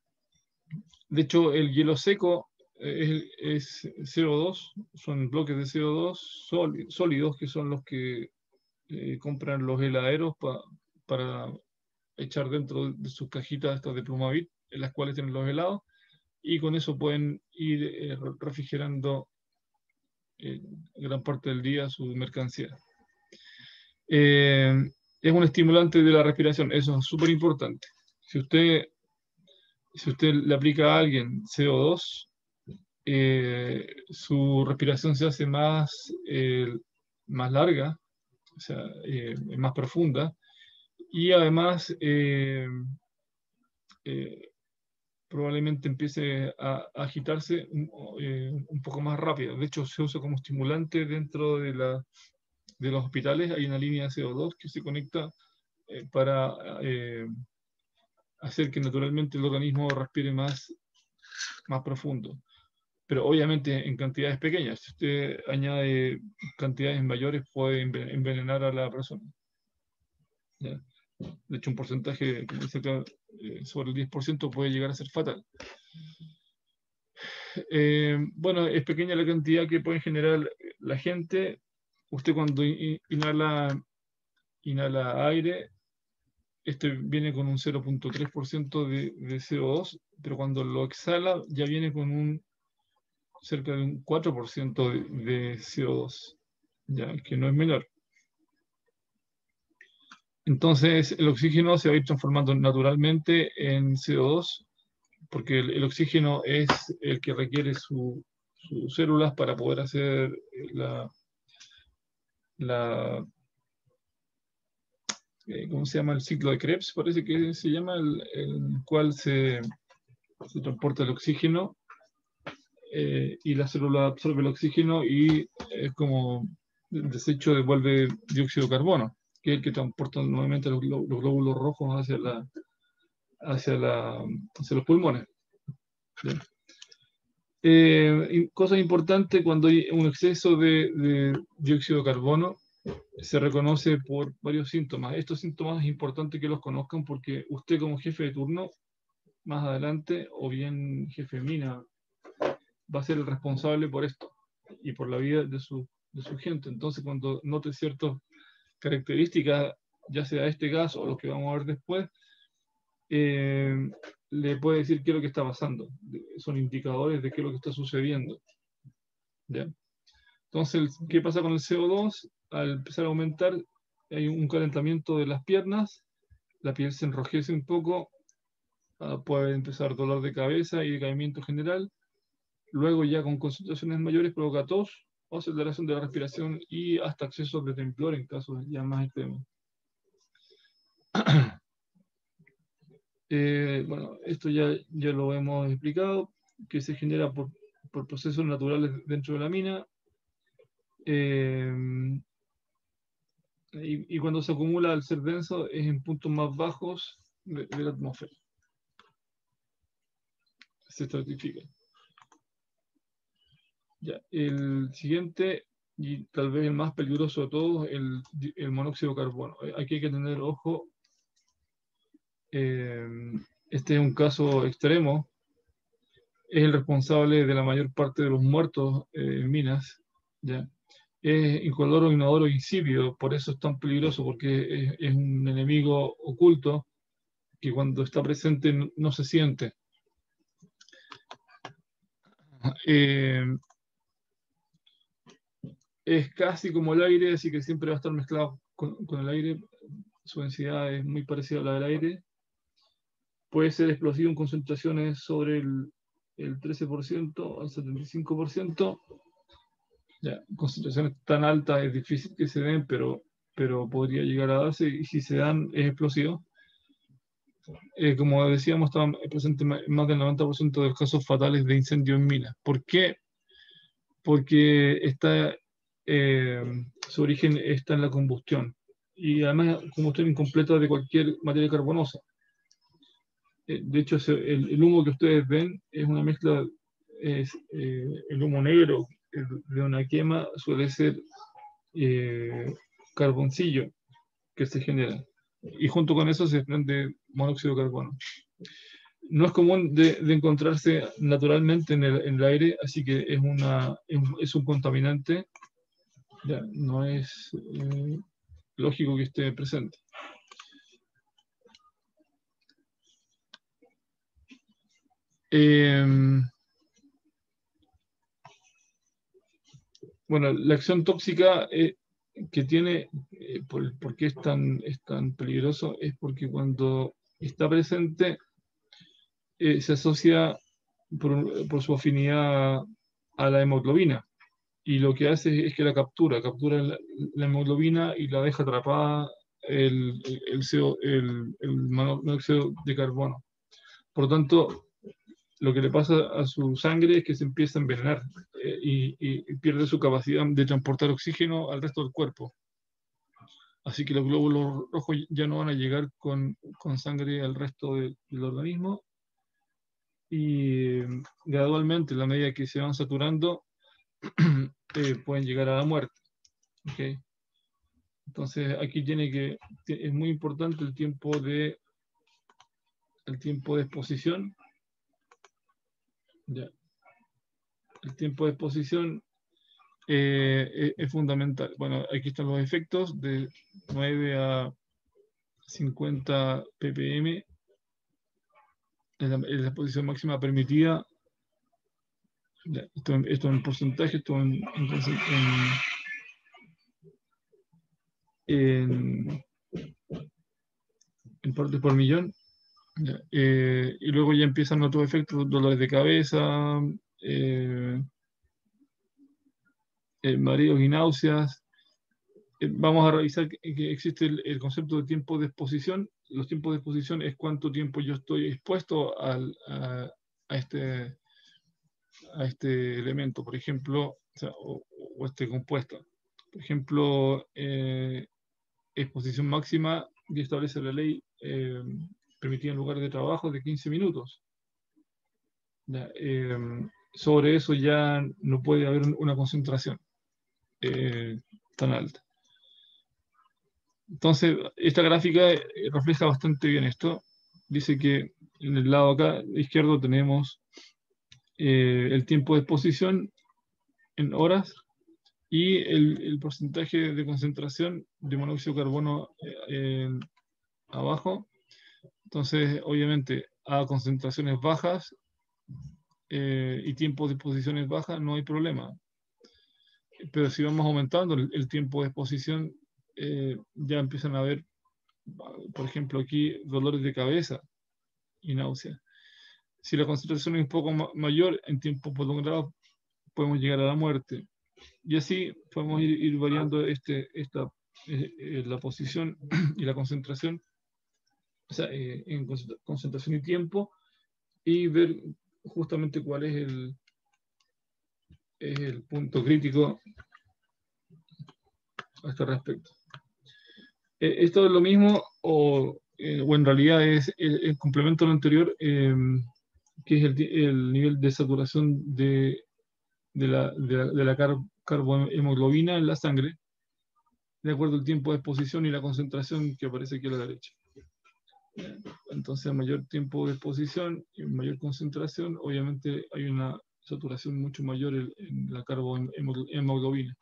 hecho, el hielo seco es CO2, son bloques de CO2 sólidos que son los que compran los heladeros para echar dentro de sus cajitas estas de Plumavit, en las cuales tienen los helados, y con eso pueden ir refrigerando gran parte del día su mercancía. Es un estimulante de la respiración, eso es súper importante. Si usted le aplica a alguien CO2, su respiración se hace más larga, o sea, más profunda, y además probablemente empiece a agitarse un poco más rápido. De hecho, se usa como estimulante dentro de los hospitales. Hay una línea de CO2 que se conecta para hacer que naturalmente el organismo respire más profundo. pero obviamente en cantidades pequeñas. Si usted añade cantidades mayores, puede envenenar a la persona. ¿Ya? De hecho, un porcentaje, como dice acá, sobre el 10% puede llegar a ser fatal. Bueno, es pequeña la cantidad que puede generar la gente. Usted cuando inhala aire, este viene con un 0.3% de CO2, pero cuando lo exhala ya viene con cerca de un 4% de CO2, ya, que no es menor. Entonces el oxígeno se va a ir transformando naturalmente en CO2, porque el oxígeno es el que requiere sus células para poder hacer ¿cómo se llama? El ciclo de Krebs, parece que se llama, el cual se transporta el oxígeno y la célula absorbe el oxígeno y es como el desecho devuelve dióxido de carbono, que es el que transporta nuevamente los glóbulos rojos hacia los pulmones. Bien. Cosa importante, cuando hay un exceso de dióxido de carbono, se reconoce por varios síntomas. Estos síntomas es importante que los conozcan porque usted como jefe de turno, más adelante, o bien jefe de mina, va a ser el responsable por esto y por la vida de su gente. Entonces, cuando note ciertas características, ya sea este gas o los que vamos a ver después, le puede decir qué es lo que está pasando. Son indicadores de qué es lo que está sucediendo. ¿Ya? Entonces, ¿qué pasa con el CO2? Al empezar a aumentar, hay un calentamiento de las piernas, la piel se enrojece un poco, puede empezar dolor de cabeza y decaimiento general. Luego, ya con concentraciones mayores, provoca tos o aceleración de la respiración y hasta accesos de temblor en casos ya más extremos. Bueno, esto ya lo hemos explicado, que se genera por procesos naturales dentro de la mina. Y cuando se acumula al ser denso es en puntos más bajos de la atmósfera. Se estratifica. Ya, el siguiente, y tal vez el más peligroso de todos, el monóxido de carbono. Aquí hay que tener ojo. Este es un caso extremo. Es el responsable de la mayor parte de los muertos en minas. ¿Ya? Es incoloro, inodoro, insípido, por eso es tan peligroso, porque es un enemigo oculto que cuando está presente no se siente. Es casi como el aire, así que siempre va a estar mezclado con el aire. Su densidad es muy parecida a la del aire. Puede ser explosivo en concentraciones sobre el 13% al 75%. Ya, concentraciones tan altas es difícil que se den, pero podría llegar a darse, y si se dan es explosivo. Como decíamos, estaban presentes más del 90% de los casos fatales de incendio en minas. ¿Por qué? Porque su origen está en la combustión, y además combustión incompleta de cualquier materia carbonosa. De hecho, el humo que ustedes ven es una mezcla, el humo negro de una quema suele ser carboncillo que se genera, y junto con eso se desprende monóxido de carbono. No es común de encontrarse naturalmente en el aire, así que es un contaminante. Ya, no es lógico que esté presente. Bueno, la acción tóxica que tiene, ¿por qué es tan peligroso? Es porque cuando está presente se asocia por su afinidad a la hemoglobina, y lo que hace es que captura la hemoglobina y la deja atrapada el monóxido de carbono. Por lo tanto, lo que le pasa a su sangre es que se empieza a envenenar y pierde su capacidad de transportar oxígeno al resto del cuerpo. Así que los glóbulos rojos ya no van a llegar con sangre al resto del organismo, y gradualmente, a la medida que se van saturando, pueden llegar a la muerte. ¿Okay? Entonces aquí es muy importante el tiempo de exposición. Ya. El tiempo de exposición es fundamental. Bueno, aquí están los efectos de 9 a 50 ppm en la exposición máxima permitida. Ya, esto en porcentaje, esto en partes por millón. Ya, y luego ya empiezan otros efectos, dolores de cabeza, mareos y náuseas. Vamos a revisar que existe el concepto de tiempo de exposición. Los tiempos de exposición es cuánto tiempo yo estoy expuesto a este elemento, por ejemplo, o este compuesto. Por ejemplo, exposición máxima que establece la ley permitida en lugar de trabajo de 15 minutos. Ya, sobre eso ya no puede haber una concentración tan alta. Entonces, esta gráfica refleja bastante bien esto. Dice que en el lado acá izquierdo tenemos el tiempo de exposición en horas y el porcentaje de concentración de monóxido de carbono abajo. Entonces, obviamente, a concentraciones bajas y tiempos de exposiciones bajas no hay problema. Pero si vamos aumentando el tiempo de exposición, ya empiezan a haber, por ejemplo, aquí dolores de cabeza y náuseas. Si la concentración es un poco mayor, en tiempo prolongado podemos llegar a la muerte. Y así podemos ir variando la posición y la concentración, o sea, en concentración y tiempo, y ver justamente cuál es el punto crítico a este respecto. Esto es lo mismo, o en realidad es el complemento a lo anterior, que es el nivel de saturación de la carbohemoglobina en la sangre, de acuerdo al tiempo de exposición y la concentración que aparece aquí a la derecha. Entonces, a mayor tiempo de exposición y mayor concentración, obviamente hay una saturación mucho mayor en la carbohemoglobina.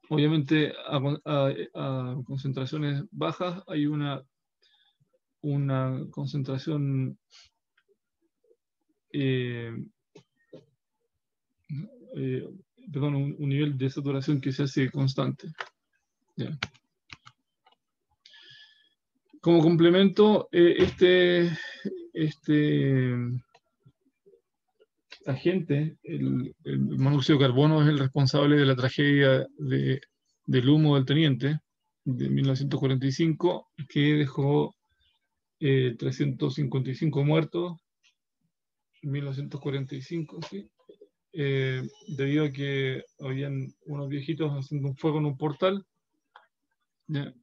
Obviamente, a concentraciones bajas hay una concentración un nivel de saturación que se hace constante. ¿Ya? Como complemento, este agente, el monóxido de carbono, es el responsable de la tragedia del humo del teniente de 1945, que dejó 355 muertos en 1945, ¿sí? Debido a que habían unos viejitos haciendo un fuego en un portal. ¿Ya?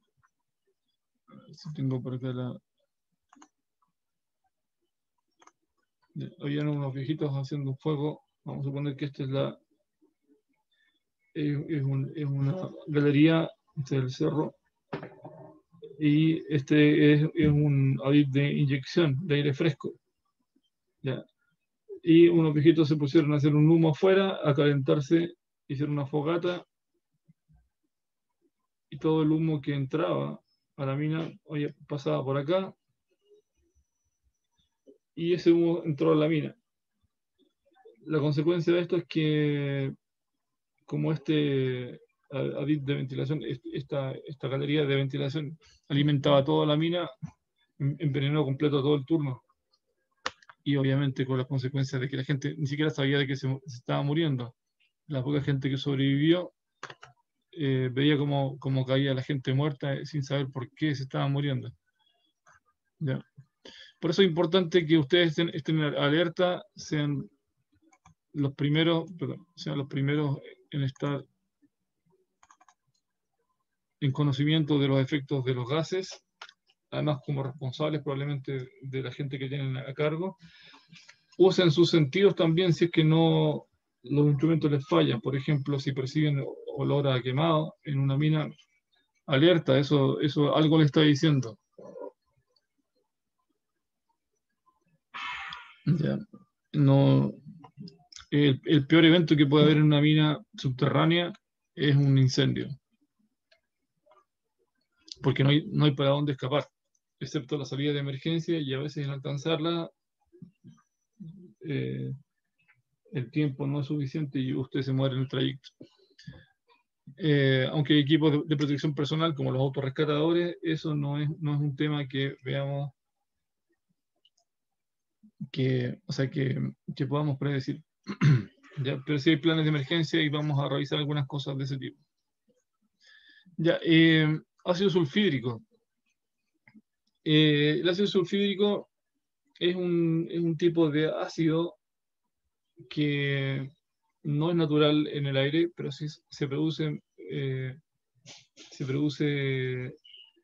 A ver si tengo por acá habían unos viejitos haciendo un fuego. Vamos a suponer que esta es una galería del cerro, y este es un adit de inyección de aire fresco. ¿Ya? Y unos viejitos se pusieron a hacer un humo afuera, a calentarse, hicieron una fogata, y todo el humo que entraba a la mina pasaba por acá, y ese humo entró a la mina. La consecuencia de esto es que, como este adit de ventilación, esta galería de ventilación alimentaba toda la mina, envenenó completo todo el turno. Y obviamente con las consecuencias de que la gente ni siquiera sabía de que se estaba muriendo. La poca gente que sobrevivió veía cómo caía la gente muerta sin saber por qué se estaba muriendo. ¿Ya? Por eso es importante que ustedes estén alerta, sean los primeros en estar en conocimiento de los efectos de los gases además como responsables probablemente de la gente que tienen a cargo, usen sus sentidos también si es que no los instrumentos les fallan. Por ejemplo, si perciben olor a quemado en una mina, alerta, eso algo le está diciendo. Ya. No, el peor evento que puede haber en una mina subterránea es un incendio, porque no hay para dónde escapar, excepto la salida de emergencia, y a veces en alcanzarla el tiempo no es suficiente y usted se muere en el trayecto. Aunque hay equipos de protección personal como los autorrescatadores, eso no es un tema que veamos que podamos predecir. ¿Ya? Pero sí hay planes de emergencia y vamos a revisar algunas cosas de ese tipo. Ya, ácido sulfídrico. El ácido sulfídrico es un tipo de ácido que no es natural en el aire, pero sí se produce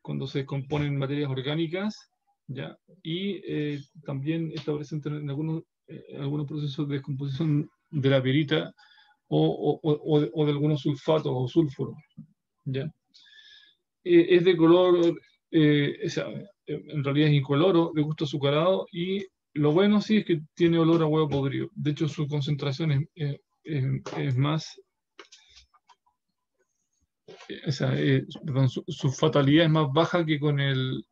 cuando se componen materias orgánicas, ¿ya? Y también está presente en algunos procesos de descomposición de la pirita o de algunos sulfatos o sulfuros, ¿ya? Es de color, en realidad es incoloro, de gusto azucarado, y lo bueno sí es que tiene olor a huevo podrido. De hecho, su concentración es más, perdón, su fatalidad es más baja que con el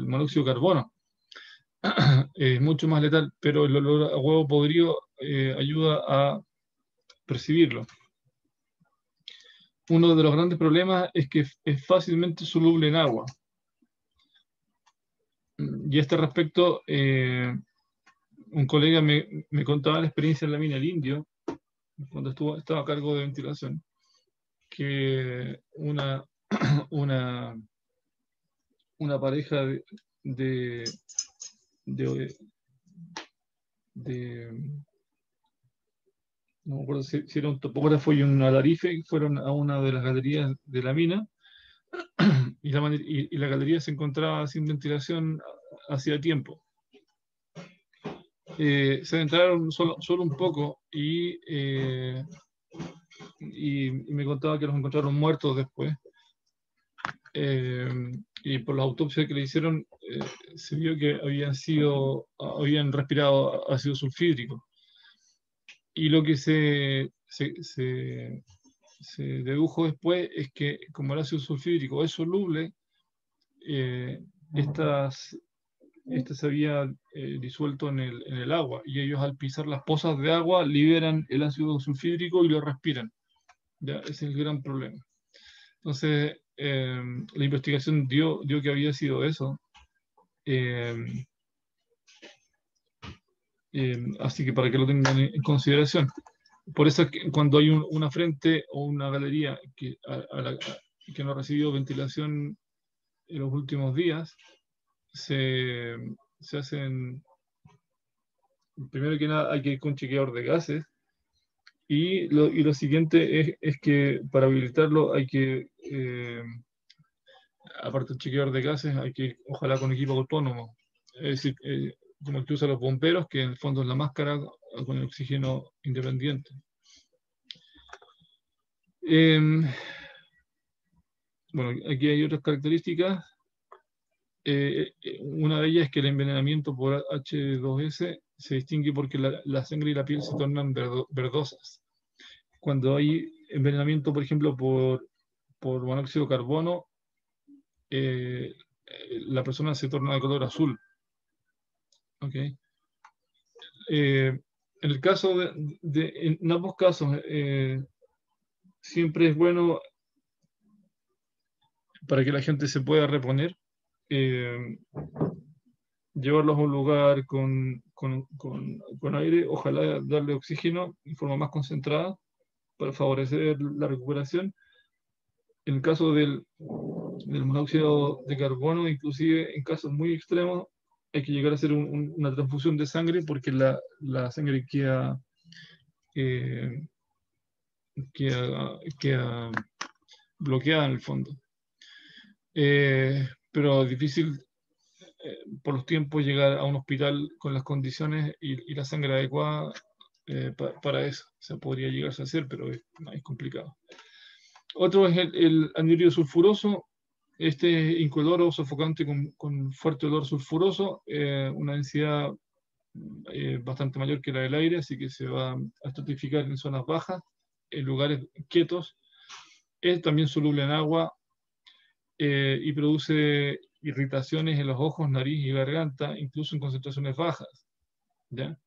monóxido de carbono. Es mucho más letal, pero el olor a huevo podrido ayuda a percibirlo. Uno de los grandes problemas es que es fácilmente soluble en agua. Y a este respecto, un colega me contaba la experiencia en la mina del Indio, cuando estaba a cargo de ventilación, que una pareja de no me acuerdo si era un topógrafo y un alarife, fueron a una de las galerías de la mina, y la galería se encontraba sin ventilación hacía tiempo. Se adentraron solo un poco y me contaba que los encontraron muertos después. Y por la autopsia que le hicieron, se vio que habían respirado ácido sulfídrico. Y lo que se dedujo después es que como el ácido sulfídrico es soluble, este se había disuelto en el agua, y ellos al pisar las pozas de agua liberan el ácido sulfídrico y lo respiran. ¿Ya? Ese es el gran problema. Entonces, la investigación dio que había sido eso. Así que para que lo tengan en consideración. Por eso es que cuando hay una frente o una galería que no ha recibido ventilación en los últimos días, se hacen, primero que nada hay que ir con chequeador de gases, y lo siguiente es que para habilitarlo hay que, aparte del chequeador de gases, hay que ir ojalá con equipo autónomo, es decir, como el que usan los bomberos, que en el fondo es la máscara con el oxígeno independiente. Bueno, aquí hay otras características. Una de ellas es que el envenenamiento por H2S se distingue porque la sangre y la piel se tornan verdosas. Cuando hay envenenamiento, por ejemplo, por monóxido de carbono, la persona se torna de color azul. ¿Okay? En el caso en ambos casos, siempre es bueno para que la gente se pueda reponer, llevarlos a un lugar con aire, ojalá darle oxígeno en forma más concentrada para favorecer la recuperación. En el caso del monóxido de carbono, inclusive en casos muy extremos, hay que llegar a hacer una transfusión de sangre porque la sangre queda bloqueada en el fondo. pero es difícil por los tiempos llegar a un hospital con las condiciones y la sangre adecuada para eso. O sea, podría llegarse a hacer, pero es complicado. Otro es el anhídrido sulfuroso. Este es incoloro, sofocante con fuerte olor sulfuroso, una densidad bastante mayor que la del aire, así que se va a estratificar en zonas bajas, en lugares quietos. Es también soluble en agua y produce irritaciones en los ojos, nariz y garganta, incluso en concentraciones bajas. ¿Ya?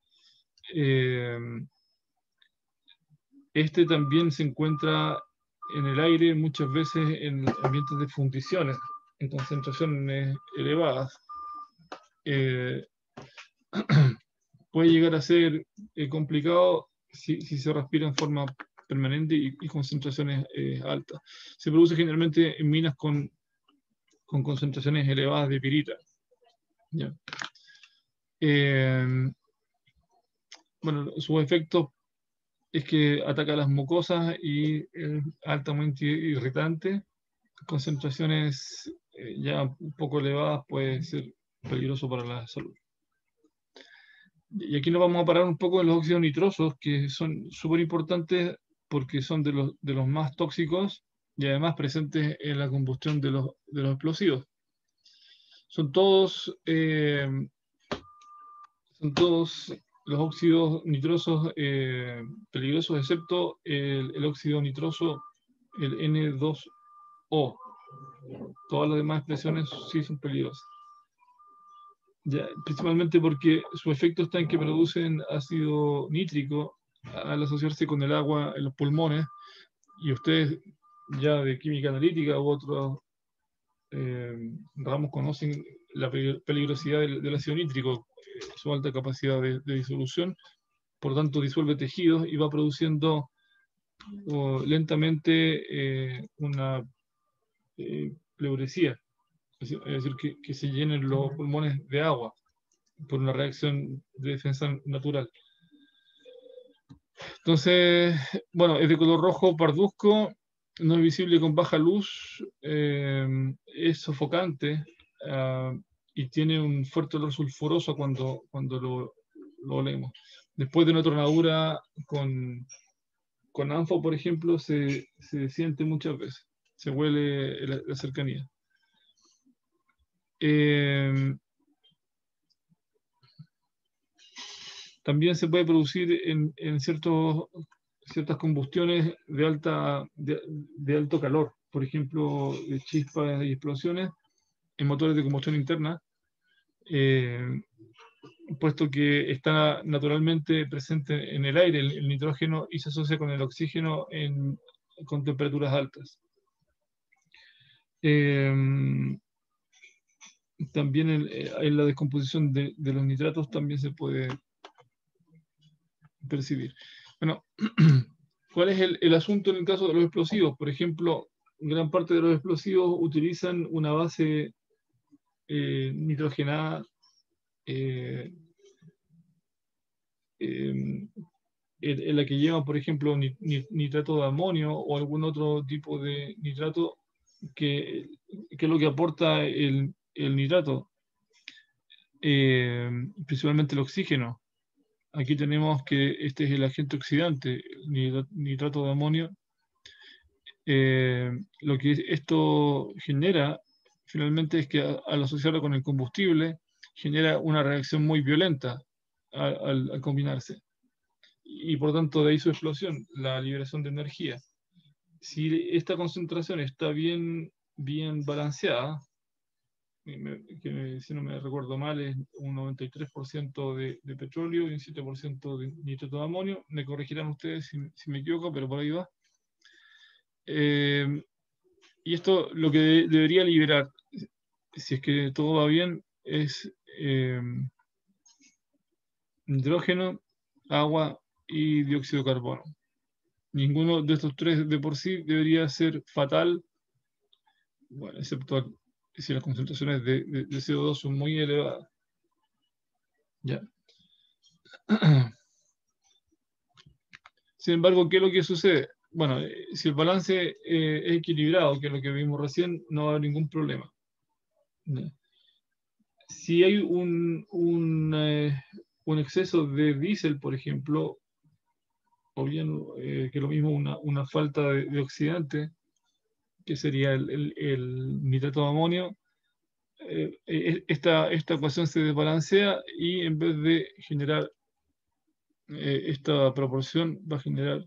Este también se encuentra en el aire muchas veces en ambientes de fundiciones, en concentraciones elevadas. Puede llegar a ser complicado si se respira en forma permanente y concentraciones altas. Se produce generalmente en minas con concentraciones elevadas de pirita. ¿Ya? Bueno, sus efectos es que ataca las mucosas y es altamente irritante. Concentraciones ya un poco elevadas puede ser peligroso para la salud. Y aquí nos vamos a parar un poco en los óxidos nitrosos, que son súper importantes porque son de los más tóxicos y además presentes en la combustión de los explosivos. Son todos los óxidos nitrosos peligrosos, excepto el óxido nitroso, el N2O. Todas las demás expresiones sí son peligrosas. Ya, principalmente porque su efecto está en que producen ácido nítrico al asociarse con el agua en los pulmones, y ustedes ya de química analítica u otros ramos conocen la peligrosidad del ácido nítrico, su alta capacidad de disolución, por lo tanto disuelve tejidos y va produciendo lentamente una pleuresía, es decir, que se llenen los pulmones de agua por una reacción de defensa natural. Entonces, bueno, es de color rojo parduzco, no es visible con baja luz, es sofocante y tiene un fuerte olor sulfuroso cuando lo olemos. Después de una tornadura con anfo, por ejemplo, se siente muchas veces, se huele la cercanía. También se puede producir en ciertas combustiones de alto calor, por ejemplo, de chispas y explosiones en motores de combustión interna, puesto que está naturalmente presente en el aire el nitrógeno y se asocia con el oxígeno con temperaturas altas. También en la descomposición de los nitratos también se puede percibir. Bueno, ¿cuál es el asunto en el caso de los explosivos? Por ejemplo, gran parte de los explosivos utilizan una base nitrogenada en la que lleva, por ejemplo, nitrato de amonio o algún otro tipo de nitrato que es lo que aporta el nitrato, principalmente el oxígeno. Aquí tenemos que este es el agente oxidante, el nitrato de amonio. Lo que esto genera finalmente es que al asociarlo con el combustible genera una reacción muy violenta al combinarse. Y por tanto de ahí su explosión, la liberación de energía. Si esta concentración está bien balanceada, que si no me recuerdo mal es un 93% de petróleo y un 7% de nitrato de amonio, me corregirán ustedes si me equivoco, pero por ahí va. Y esto lo que debería liberar, si es que todo va bien, es nitrógeno, agua y dióxido de carbono. Ninguno de estos tres de por sí debería ser fatal, bueno, excepto si las concentraciones de CO2 son muy elevadas. ¿Ya? Sin embargo, ¿qué es lo que sucede? Bueno, si el balance es equilibrado, que es lo que vimos recién, no va a haber ningún problema. Si hay un exceso de diésel, por ejemplo, o bien que lo mismo una falta de oxidante, que sería el nitrato de amonio, esta ecuación se desbalancea y en vez de generar esta proporción va a generar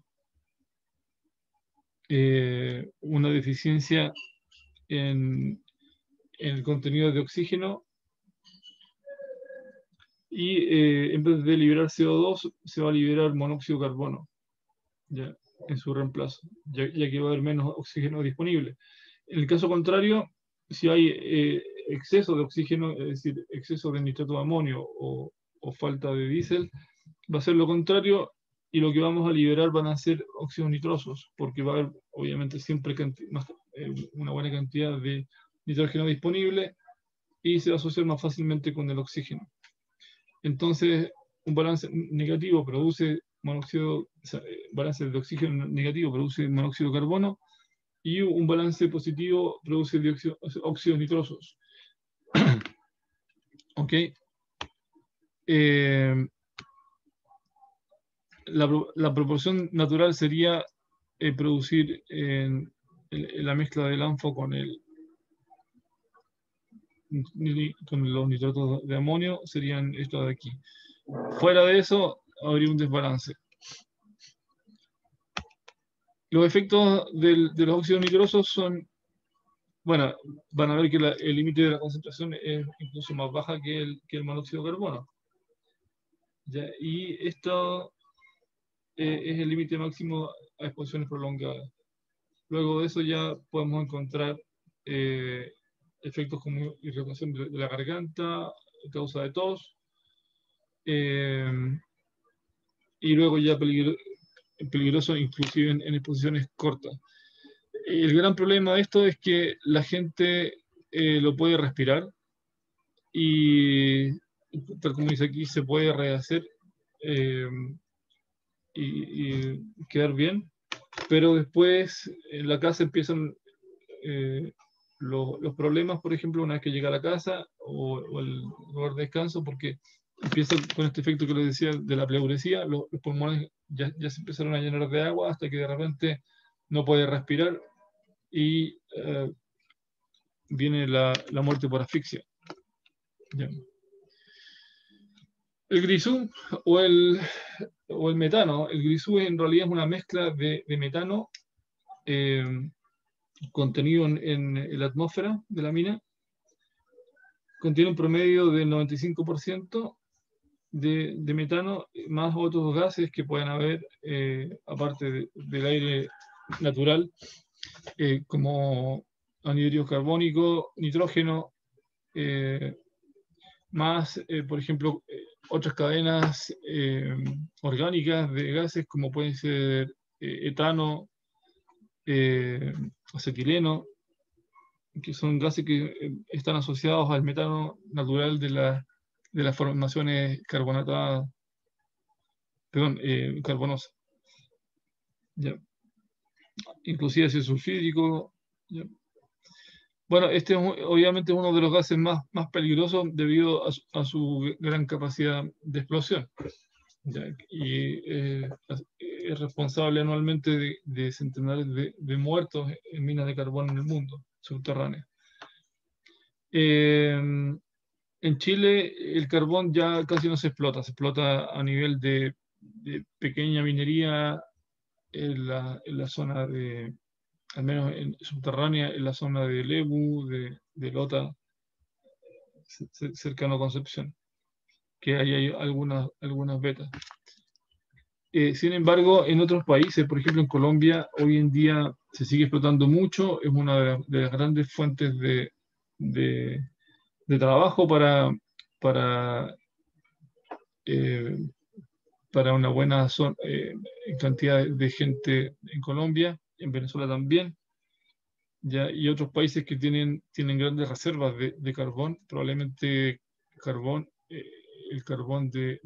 una deficiencia en el contenido de oxígeno y en vez de liberar CO2 se va a liberar monóxido de carbono ya, en su reemplazo, ya que va a haber menos oxígeno disponible. En el caso contrario, si hay exceso de oxígeno, es decir, exceso de nitrato de amonio o falta de diésel, va a ser lo contrario y lo que vamos a liberar van a ser óxidos nitrosos, porque va a haber obviamente siempre una buena cantidad de nitrógeno disponible y se va a asociar más fácilmente con el oxígeno. Entonces, un balance negativo produce monóxido, balance de oxígeno negativo produce monóxido de carbono y un balance positivo produce óxidos nitrosos. ¿Ok? La proporción natural sería producir la mezcla del ANFO con los nitratos de amonio, serían estos de aquí. Fuera de eso, habría un desbalance. Los efectos de los óxidos nitrosos son, bueno, van a ver que el límite de la concentración es incluso más baja que el monóxido de carbono. ¿Ya? Y esto es el límite máximo a exposiciones prolongadas. Luego de eso ya podemos encontrar efectos como irritación de la garganta, causa de tos, y luego ya peligroso inclusive en exposiciones cortas. El gran problema de esto es que la gente lo puede respirar y, tal como dice aquí, se puede rehacer y quedar bien, pero después en la casa empiezan los problemas, por ejemplo, una vez que llega a la casa o el lugar de descanso, porque empieza con este efecto que les decía de la pleuresía, los pulmones ya se empezaron a llenar de agua hasta que de repente no puede respirar y viene la muerte por asfixia. Ya. El grisú o el metano. El grisú en realidad es una mezcla de metano contenido en la atmósfera de la mina. Contiene un promedio del 95% de metano, más otros gases que pueden haber, aparte del aire natural, como anhídrido carbónico, nitrógeno, más, por ejemplo, otras cadenas orgánicas de gases como pueden ser etano, acetileno, que son gases que están asociados al metano natural de las formaciones carbonatadas, perdón, carbonosas. ¿Ya? Inclusive ácido sulfídrico. ¿Ya? Bueno, este obviamente es uno de los gases más peligrosos debido a su gran capacidad de explosión. ¿Ya? Y es responsable anualmente de centenares de muertos en minas de carbón en el mundo subterráneas. En Chile el carbón ya casi no se explota a nivel de pequeña minería en la zona de, al menos subterránea, en la zona de Lebu, de Lota, cercano a Concepción, que ahí hay algunas vetas. Sin embargo, en otros países, por ejemplo en Colombia, hoy en día se sigue explotando mucho, es una de las grandes fuentes de trabajo para una buena cantidad de gente en Colombia, en Venezuela también, ¿ya? Y otros países que tienen grandes reservas de carbón, probablemente el carbón de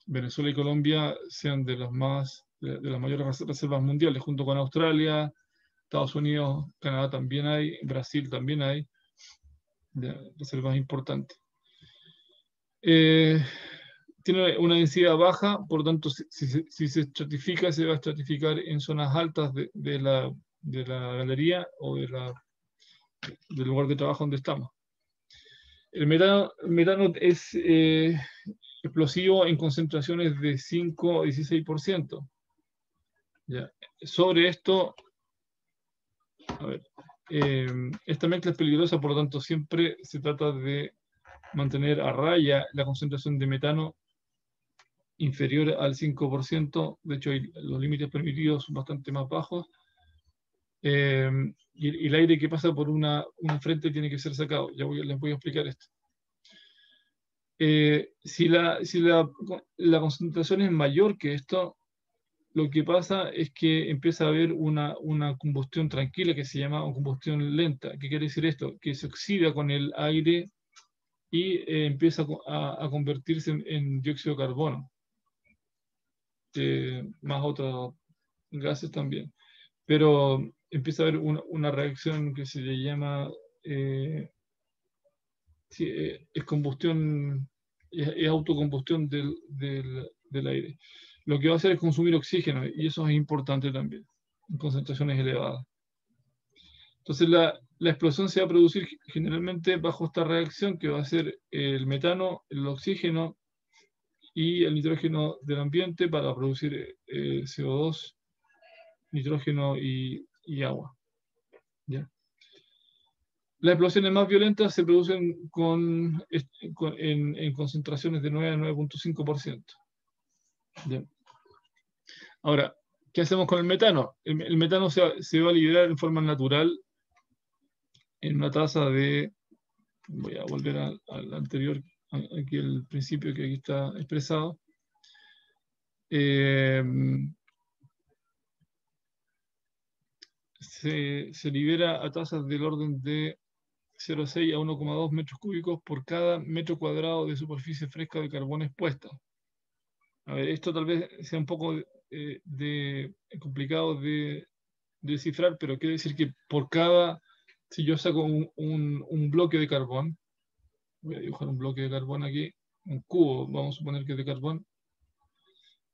Venezuela y Colombia sean de las mayores reservas mundiales, junto con Australia, Estados Unidos, Canadá también hay, Brasil también hay. Ya, reservas importantes. Tiene una densidad baja, por lo tanto, si se estratifica, se va a estratificar en zonas altas de la galería o del lugar de trabajo donde estamos. El metano es explosivo en concentraciones de 5 a 16%. ¿Ya? Sobre esto, a ver, esta mezcla es peligrosa, por lo tanto, siempre se trata de mantener a raya la concentración de metano inferior al 5%. De hecho, los límites permitidos son bastante más bajos. Y el aire que pasa por una frente tiene que ser sacado. Ya les voy a explicar esto. Si la concentración es mayor que esto, lo que pasa es que empieza a haber una combustión tranquila que se llama combustión lenta. ¿Qué quiere decir esto? Que se oxida con el aire y empieza a convertirse en dióxido de carbono. Más otros gases también. Pero empieza a haber una reacción que se le llama es combustión, es autocombustión del aire. Lo que va a hacer es consumir oxígeno, y eso es importante también, en concentraciones elevadas. Entonces la explosión se va a producir generalmente bajo esta reacción que va a ser el metano, el oxígeno y el nitrógeno del ambiente para producir CO2, nitrógeno y agua. ¿Ya? Las explosiones más violentas se producen en concentraciones de 9 a 9.5%. ¿Ya? Ahora, ¿qué hacemos con el metano? El metano se va a liberar en forma natural en una tasa de... Voy a volver al anterior, aquí el principio que aquí está expresado. Se libera a tasas del orden de 0,6 a 1,2 metros cúbicos por cada metro cuadrado de superficie fresca de carbón expuesta. A ver, esto tal vez sea un poco complicado de descifrar, pero quiere decir que por cada, si yo saco un bloque de carbón, voy a dibujar un bloque de carbón aquí, un cubo, vamos a suponer que es de carbón.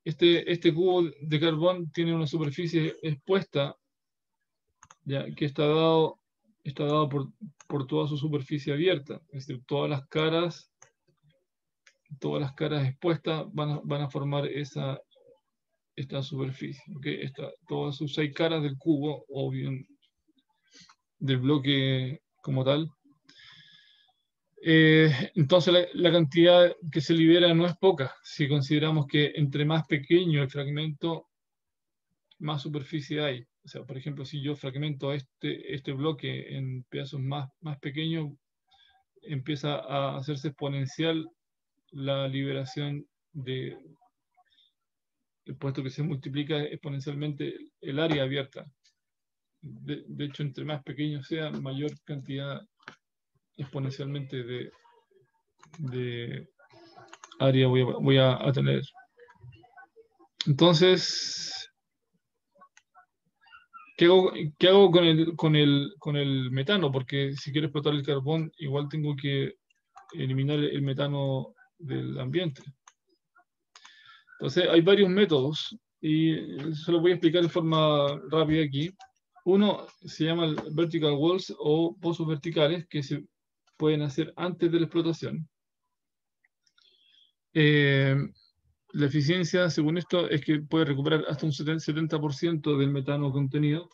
Este cubo de carbón tiene una superficie expuesta, ya, que está dado por toda su superficie abierta, es decir, todas las caras expuestas van a formar esta superficie, ¿okay? Todas sus 6 caras del cubo, o bien del bloque como tal. Entonces la cantidad que se libera no es poca, si consideramos que entre más pequeño el fragmento, más superficie hay. O sea, por ejemplo, si yo fragmento este bloque en pedazos más pequeños, empieza a hacerse exponencial la liberación puesto que se multiplica exponencialmente el área abierta. De hecho, entre más pequeño sea, mayor cantidad exponencialmente de área voy a tener. Entonces, ¿qué hago con el metano? Porque si quiero explotar el carbón, igual tengo que eliminar el metano del ambiente. Entonces, hay varios métodos y se los voy a explicar de forma rápida aquí. Uno se llama vertical walls o pozos verticales que se pueden hacer antes de la explotación. La eficiencia, según esto, es que puede recuperar hasta un 70% del metano contenido.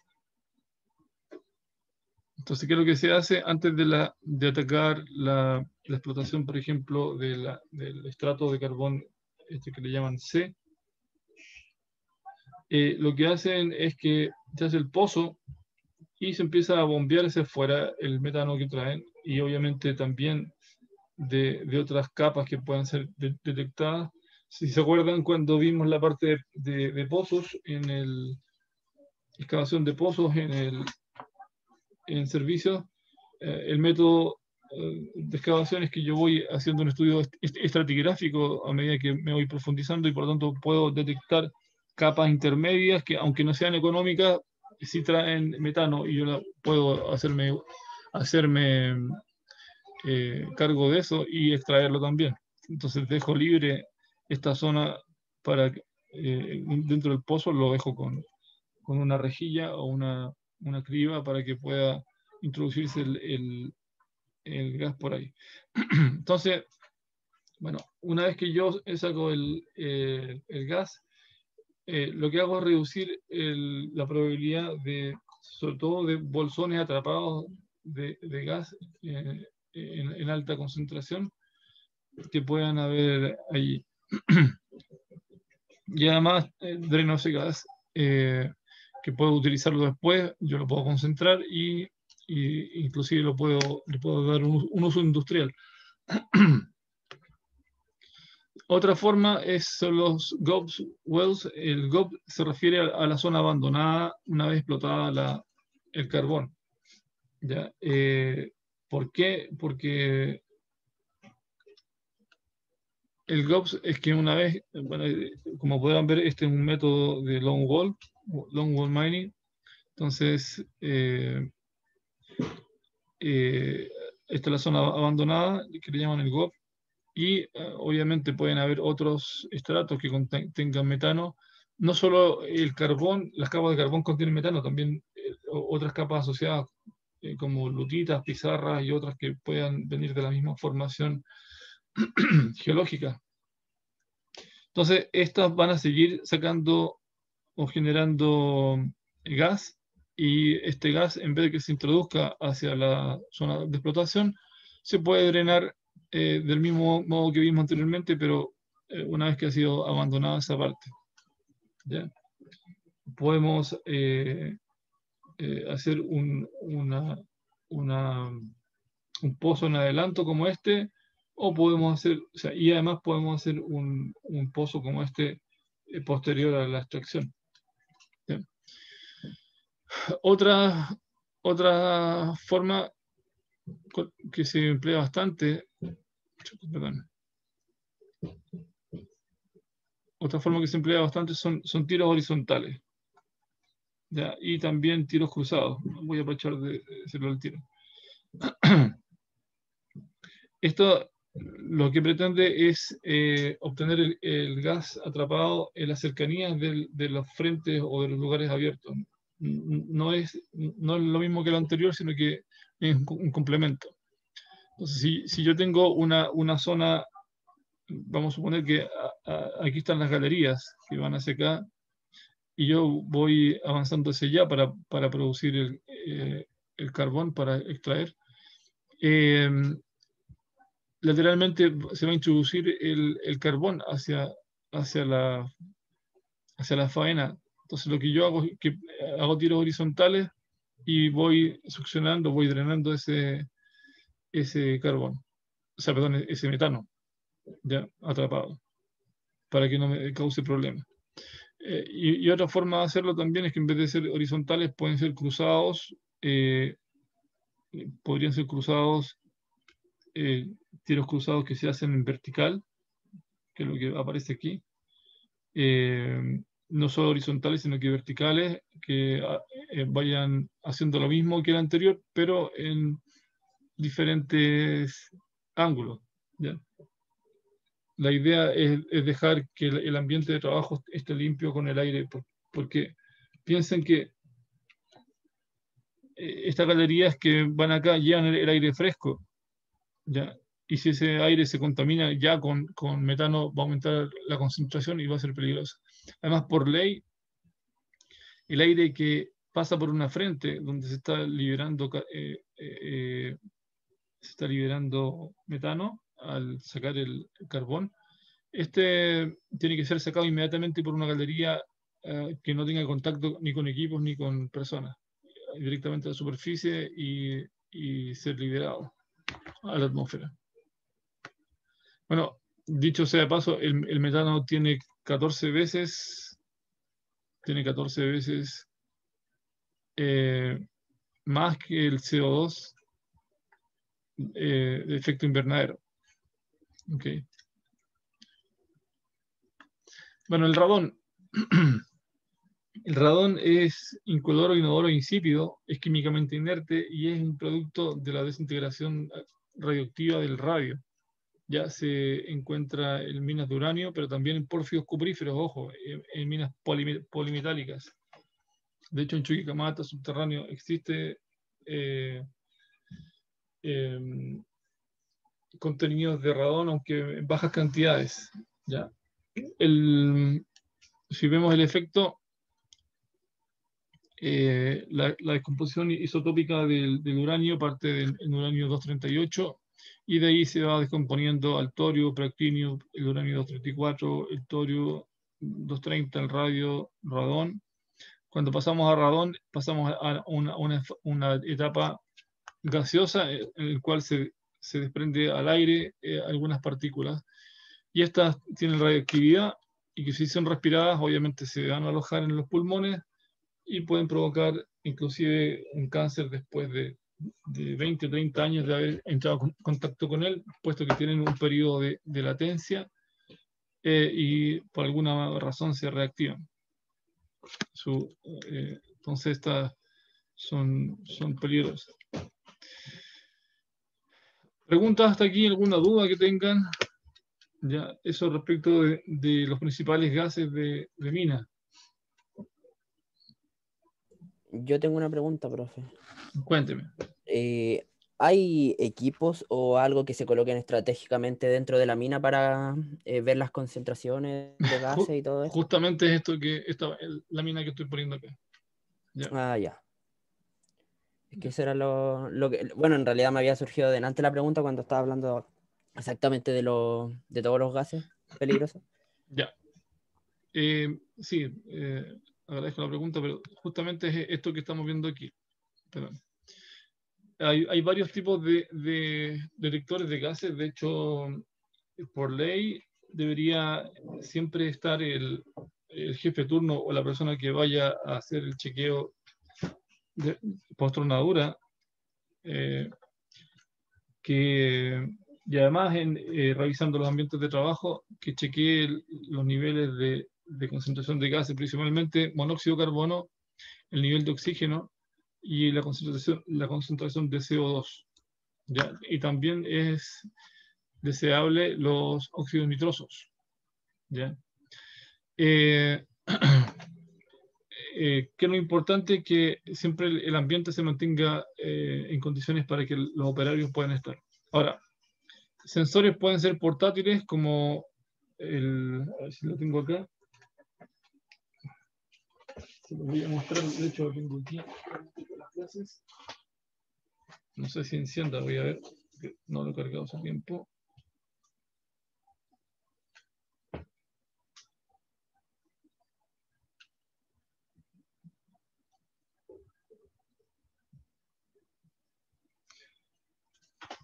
Entonces, ¿qué es lo que se hace antes de atacar la explotación, por ejemplo, del estrato de carbón que le llaman C? Lo que hacen es que se hace el pozo y se empieza a bombear hacia afuera el metano que traen, y obviamente también de otras capas que puedan ser detectadas. Si se acuerdan, cuando vimos la parte de pozos, excavación de pozos en servicio, el método de excavación es que yo voy haciendo un estudio estratigráfico a medida que me voy profundizando, y por lo tanto puedo detectar capas intermedias que, aunque no sean económicas, sí traen metano, y yo puedo hacerme cargo de eso y extraerlo también. Entonces dejo libre esta zona para que, dentro del pozo lo dejo con una rejilla o una criba para que pueda introducirse el gas por ahí. Entonces, bueno, una vez que yo saco el gas, lo que hago es reducir la probabilidad sobre todo de bolsones atrapados de gas en alta concentración que puedan haber allí. Y además dreno ese gas que puedo utilizarlo después, yo lo puedo concentrar y inclusive le puedo dar un uso industrial. Otra forma son los gobs wells. El gob se refiere a la zona abandonada una vez explotada el carbón. ¿Ya? ¿Por qué? Porque el GOBS es que una vez, bueno, como podrán ver, este es un método de long wall mining. Entonces, esta es la zona abandonada que le llaman el GOB. Y obviamente pueden haber otros estratos que contengan metano. No solo el carbón, las capas de carbón contienen metano, también otras capas asociadas como lutitas, pizarras y otras que puedan venir de la misma formación geológica. Entonces, estas van a seguir sacando o generando gas, y este gas, en vez de que se introduzca hacia la zona de explotación, se puede drenar del mismo modo que vimos anteriormente, pero una vez que ha sido abandonada esa parte. ¿Ya? Podemos hacer un pozo en adelanto como este, o podemos hacer, o sea, y además podemos hacer un pozo como este posterior a la extracción. ¿Sí? Otra forma que se emplea bastante, perdón. Otra forma que se emplea bastante son tiros horizontales. ¿Ya? Y también tiros cruzados. Voy a aprovechar de hacerlo al tiro. Esto lo que pretende es obtener el gas atrapado en las cercanías de los frentes o de los lugares abiertos. No es lo mismo que lo anterior, sino que es un complemento. Entonces, si yo tengo una zona, vamos a suponer que aquí están las galerías que van hacia acá, y yo voy avanzando hacia allá para producir el carbón, para extraer. Lateralmente se va a introducir el carbón hacia la faena. Entonces lo que yo hago es que hago tiros horizontales y voy succionando, voy drenando ese carbón, o sea, perdón, ese metano ya atrapado, para que no me cause problemas. Y otra forma de hacerlo también es que en vez de ser horizontales pueden ser cruzados, podrían ser cruzados, tiros cruzados que se hacen en vertical, que es lo que aparece aquí. No solo horizontales, sino que verticales, que vayan haciendo lo mismo que el anterior, pero en diferentes ángulos. ¿Ya? La idea es dejar que el ambiente de trabajo esté limpio con el aire, porque piensen que estas galerías que van acá llevan el aire fresco, ¿ya? Y si ese aire se contamina ya con metano, va a aumentar la concentración y va a ser peligroso. Además, por ley, el aire que pasa por una frente donde se está liberando metano al sacar el carbón, este tiene que ser sacado inmediatamente por una galería que no tenga contacto ni con equipos ni con personas, directamente a la superficie y ser liberado a la atmósfera. Bueno, dicho sea de paso, el metano tiene 14 veces más que el CO2 de efecto invernadero. Okay. Bueno, el radón. El radón es incoloro, inodoro e insípido, es químicamente inerte y es un producto de la desintegración radioactiva del radio. Ya se encuentra en minas de uranio, pero también en pórfidos cupríferos, ojo, en minas polimetálicas. De hecho, en Chuquicamata subterráneo existe contenidos de radón, aunque en bajas cantidades. ¿Ya? Si vemos el efecto, la descomposición isotópica del uranio parte del uranio 238 y de ahí se va descomponiendo al torio, practinio, el uranio 234, el torio 230, el radio, radón. Cuando pasamos a radón, pasamos a una etapa gaseosa en el cual se desprende al aire algunas partículas. Y estas tienen radioactividad y que si son respiradas, obviamente se van a alojar en los pulmones y pueden provocar inclusive un cáncer después de 20 o 30 años de haber entrado en contacto con él, puesto que tienen un periodo de latencia y por alguna razón se reactivan. Entonces estas son peligrosas. ¿Preguntas hasta aquí? ¿Alguna duda que tengan? Ya, eso respecto de los principales gases de mina. Yo tengo una pregunta, profe. Cuénteme. ¿Hay equipos o algo que se coloquen estratégicamente dentro de la mina para ver las concentraciones de gases y todo eso? Justamente es esto la mina que estoy poniendo acá. Ya. Ah, ya. Es que eso era lo que... Bueno, en realidad me había surgido delante la pregunta cuando estaba hablando exactamente de todos los gases peligrosos. Ya. Sí, agradezco la pregunta, pero justamente es esto que estamos viendo aquí. Perdón. Hay varios tipos de detectores de gases. De hecho, por ley debería siempre estar el jefe de turno o la persona que vaya a hacer el chequeo post tronadura, y además revisando los ambientes de trabajo, que chequee los niveles de concentración de gases, principalmente monóxido de carbono, el nivel de oxígeno y la concentración de CO2. ¿Ya? Y también es deseable los óxidos nitrosos. ¿Ya? Que es lo importante que siempre el ambiente se mantenga en condiciones para que los operarios puedan estar. Ahora, sensores pueden ser portátiles como a ver si lo tengo acá. Se los voy a mostrar, de hecho lo tengo aquí en las clases. No sé si encienda, voy a ver, no lo he cargado hace tiempo.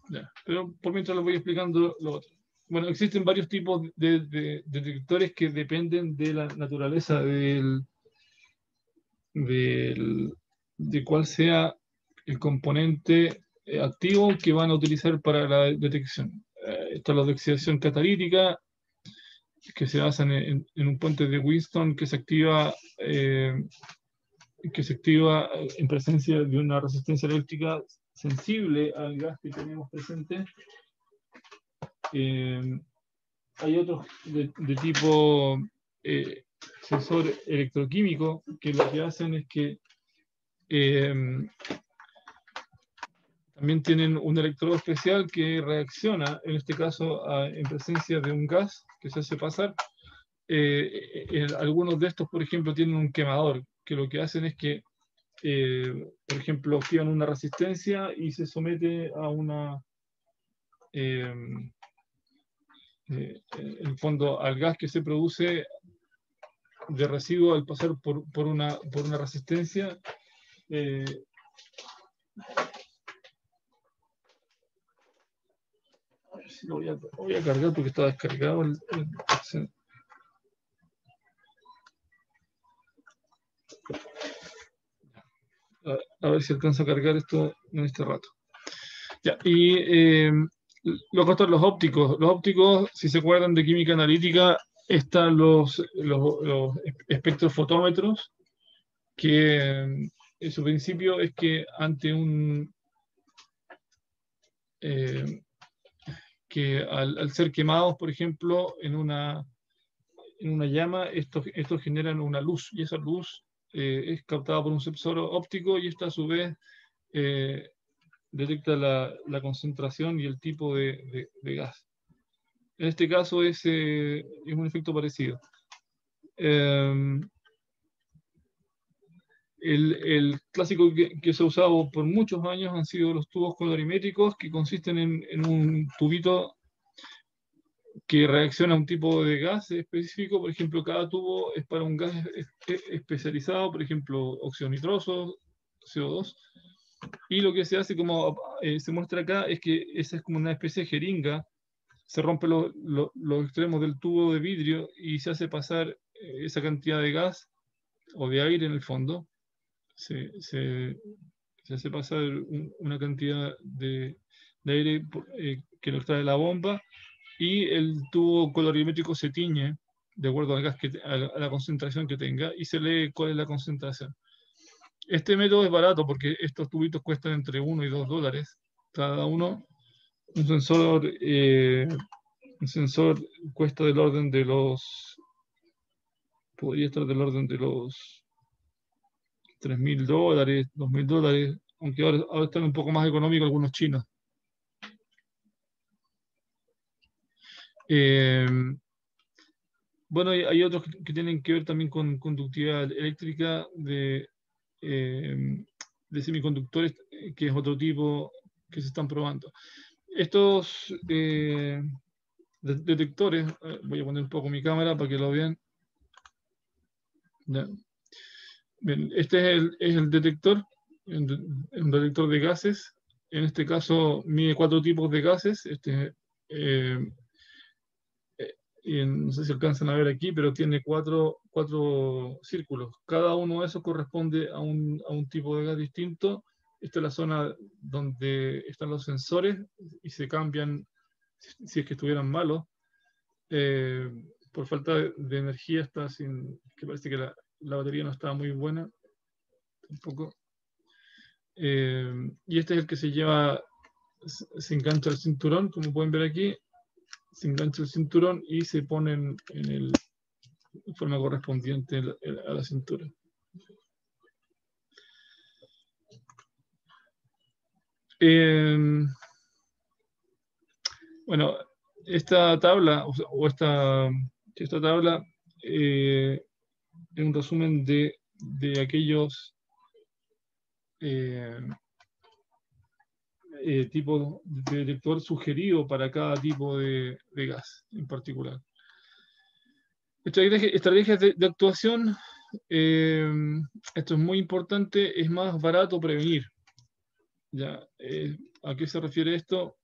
Ya, pero por mientras les voy explicando lo otro. Bueno, existen varios tipos de detectores que dependen de la naturaleza de cuál sea el componente activo que van a utilizar para la detección. Está la oxidación catalítica, que se basa en un puente de Winston que se activa en presencia de una resistencia eléctrica sensible al gas que tenemos presente. Hay otros de tipo sensor electroquímico que lo que hacen es que también tienen un electrodo especial que reacciona, en este caso, en presencia de un gas que se hace pasar. Algunos de estos, por ejemplo, tienen un quemador, que lo que hacen es que, por ejemplo, activan una resistencia y se somete a una, en el fondo, al gas que se produce de residuo al pasar por una resistencia. A ver si lo voy a cargar porque está descargado a ver si alcanzo a cargar esto en este rato. Ya, y los ópticos. Los ópticos, si se acuerdan de química analítica, están los espectrofotómetros, que su principio es que ante que al ser quemados, por ejemplo, en una llama, estos generan una luz, y esa luz es captada por un sensor óptico, y esta a su vez detecta la concentración y el tipo de gas. En este caso es un efecto parecido. El clásico que se ha usado por muchos años han sido los tubos colorimétricos, que consisten en un tubito que reacciona a un tipo de gas específico. Por ejemplo, cada tubo es para un gas especializado, por ejemplo, óxido nitroso, CO2. Y lo que se hace, como se muestra acá, es que esa es como una especie de jeringa. Se rompe los extremos del tubo de vidrio y se hace pasar esa cantidad de gas o de aire en el fondo. Se hace pasar una cantidad de aire que lo extrae la bomba, y el tubo colorimétrico se tiñe de acuerdo al gas a la concentración que tenga, y se lee cuál es la concentración. Este método es barato porque estos tubitos cuestan entre $1 y $2 cada uno. Un sensor cuesta del orden de podría estar del orden de los $3.000, $2.000, aunque ahora están un poco más económicos algunos chinos. Bueno, hay otros que tienen que ver también con conductividad eléctrica de semiconductores, que es otro tipo que se están probando. Estos detectores, voy a poner un poco mi cámara para que lo vean. Ya. Bien, este es el detector, un detector de gases. En este caso mide 4 tipos de gases. Y no sé si alcanzan a ver aquí, pero tiene cuatro círculos. Cada uno de esos corresponde a un tipo de gas distinto. Esta es la zona donde están los sensores y se cambian si es que estuvieran malos. Por falta de energía, que parece que la batería no estaba muy buena tampoco. Y este es el que se engancha el cinturón, como pueden ver aquí. Se engancha el cinturón y se ponen en forma correspondiente a la cintura. Bueno, esta tabla, esta tabla es un resumen de aquellos tipos de detector sugerido para cada tipo de gas en particular. Estrategias de actuación. Esto es muy importante. Es más barato prevenir. ¿Ya? ¿A qué se refiere esto?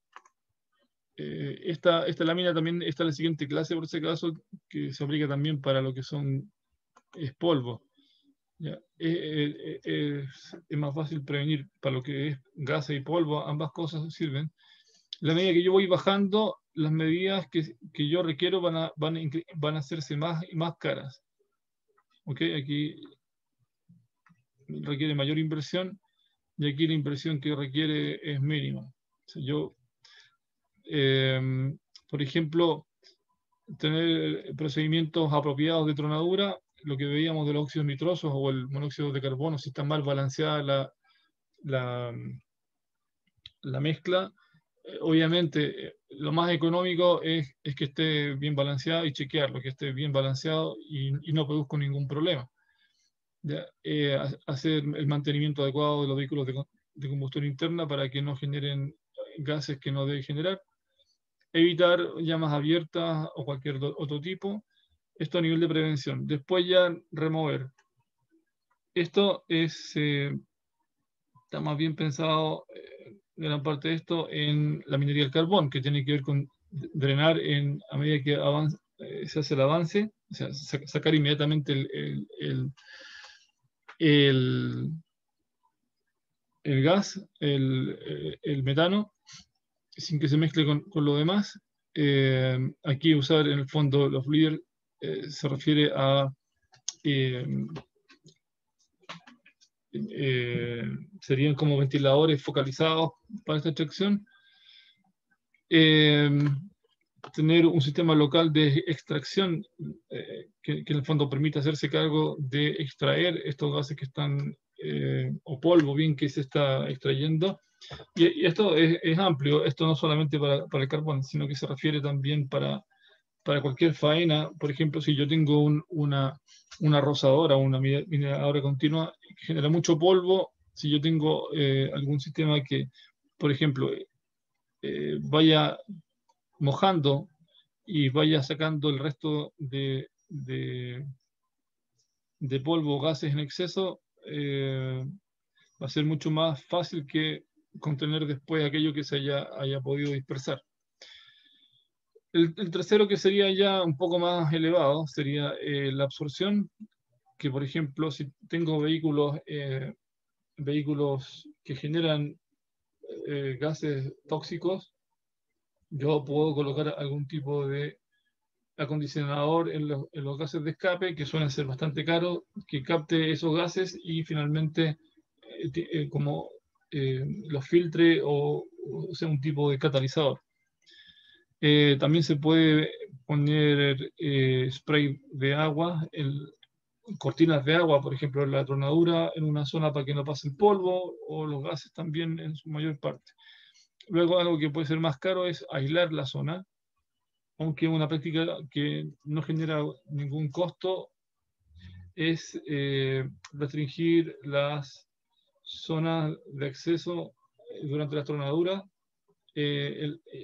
Esta lámina también está en la siguiente clase, por ese caso, que se aplica también para lo que es polvo. ¿Ya? Es más fácil prevenir para lo que es gases y polvo. Ambas cosas sirven. La medida que yo voy bajando, las medidas que yo requiero van a hacerse más y más caras. ¿Ok? Aquí requiere mayor inversión, y aquí la inversión que requiere es mínima. O sea, por ejemplo, tener procedimientos apropiados de tronadura, lo que veíamos de los óxidos nitrosos o el monóxido de carbono, si está mal balanceada la mezcla. Obviamente, lo más económico es que esté bien balanceado y chequearlo, que esté bien balanceado y no produzca ningún problema. ¿Ya? Hacer el mantenimiento adecuado de los vehículos de combustión interna para que no generen gases que no deben generar. Evitar llamas abiertas o cualquier otro tipo. Esto a nivel de prevención. Después ya remover. Esto está más bien pensado, gran parte de esto, en la minería del carbón, que tiene que ver con drenar a medida que se hace el avance, o sea, sacar inmediatamente el gas, el metano, sin que se mezcle con lo demás. Aquí usar en el fondo los bleeders se refiere a serían como ventiladores focalizados para esta extracción. tener un sistema local de extracción que en el fondo permita hacerse cargo de extraer estos gases que están, o polvo bien que se está extrayendo. Y esto es amplio, esto no solamente para el carbón, sino que se refiere también para cualquier faena. Por ejemplo, si yo tengo una rozadora, una mineradora continua que genera mucho polvo, si yo tengo algún sistema que, por ejemplo, vaya mojando y vaya sacando el resto de polvo o gases en exceso, va a ser mucho más fácil que contener después aquello que se haya podido dispersar. El tercero, que sería ya un poco más elevado, sería la absorción, que por ejemplo, si tengo vehículos que generan gases tóxicos, yo puedo colocar algún tipo de acondicionador en los gases de escape, que suelen ser bastante caros, que capte esos gases y finalmente como los filtre o sea un tipo de catalizador. También se puede poner spray de agua, cortinas de agua, por ejemplo, en la tronadura, en una zona para que no pase el polvo, o los gases también en su mayor parte. Luego, algo que puede ser más caro es aislar la zona, aunque una práctica que no genera ningún costo es restringir las zonas de acceso durante la tronadura,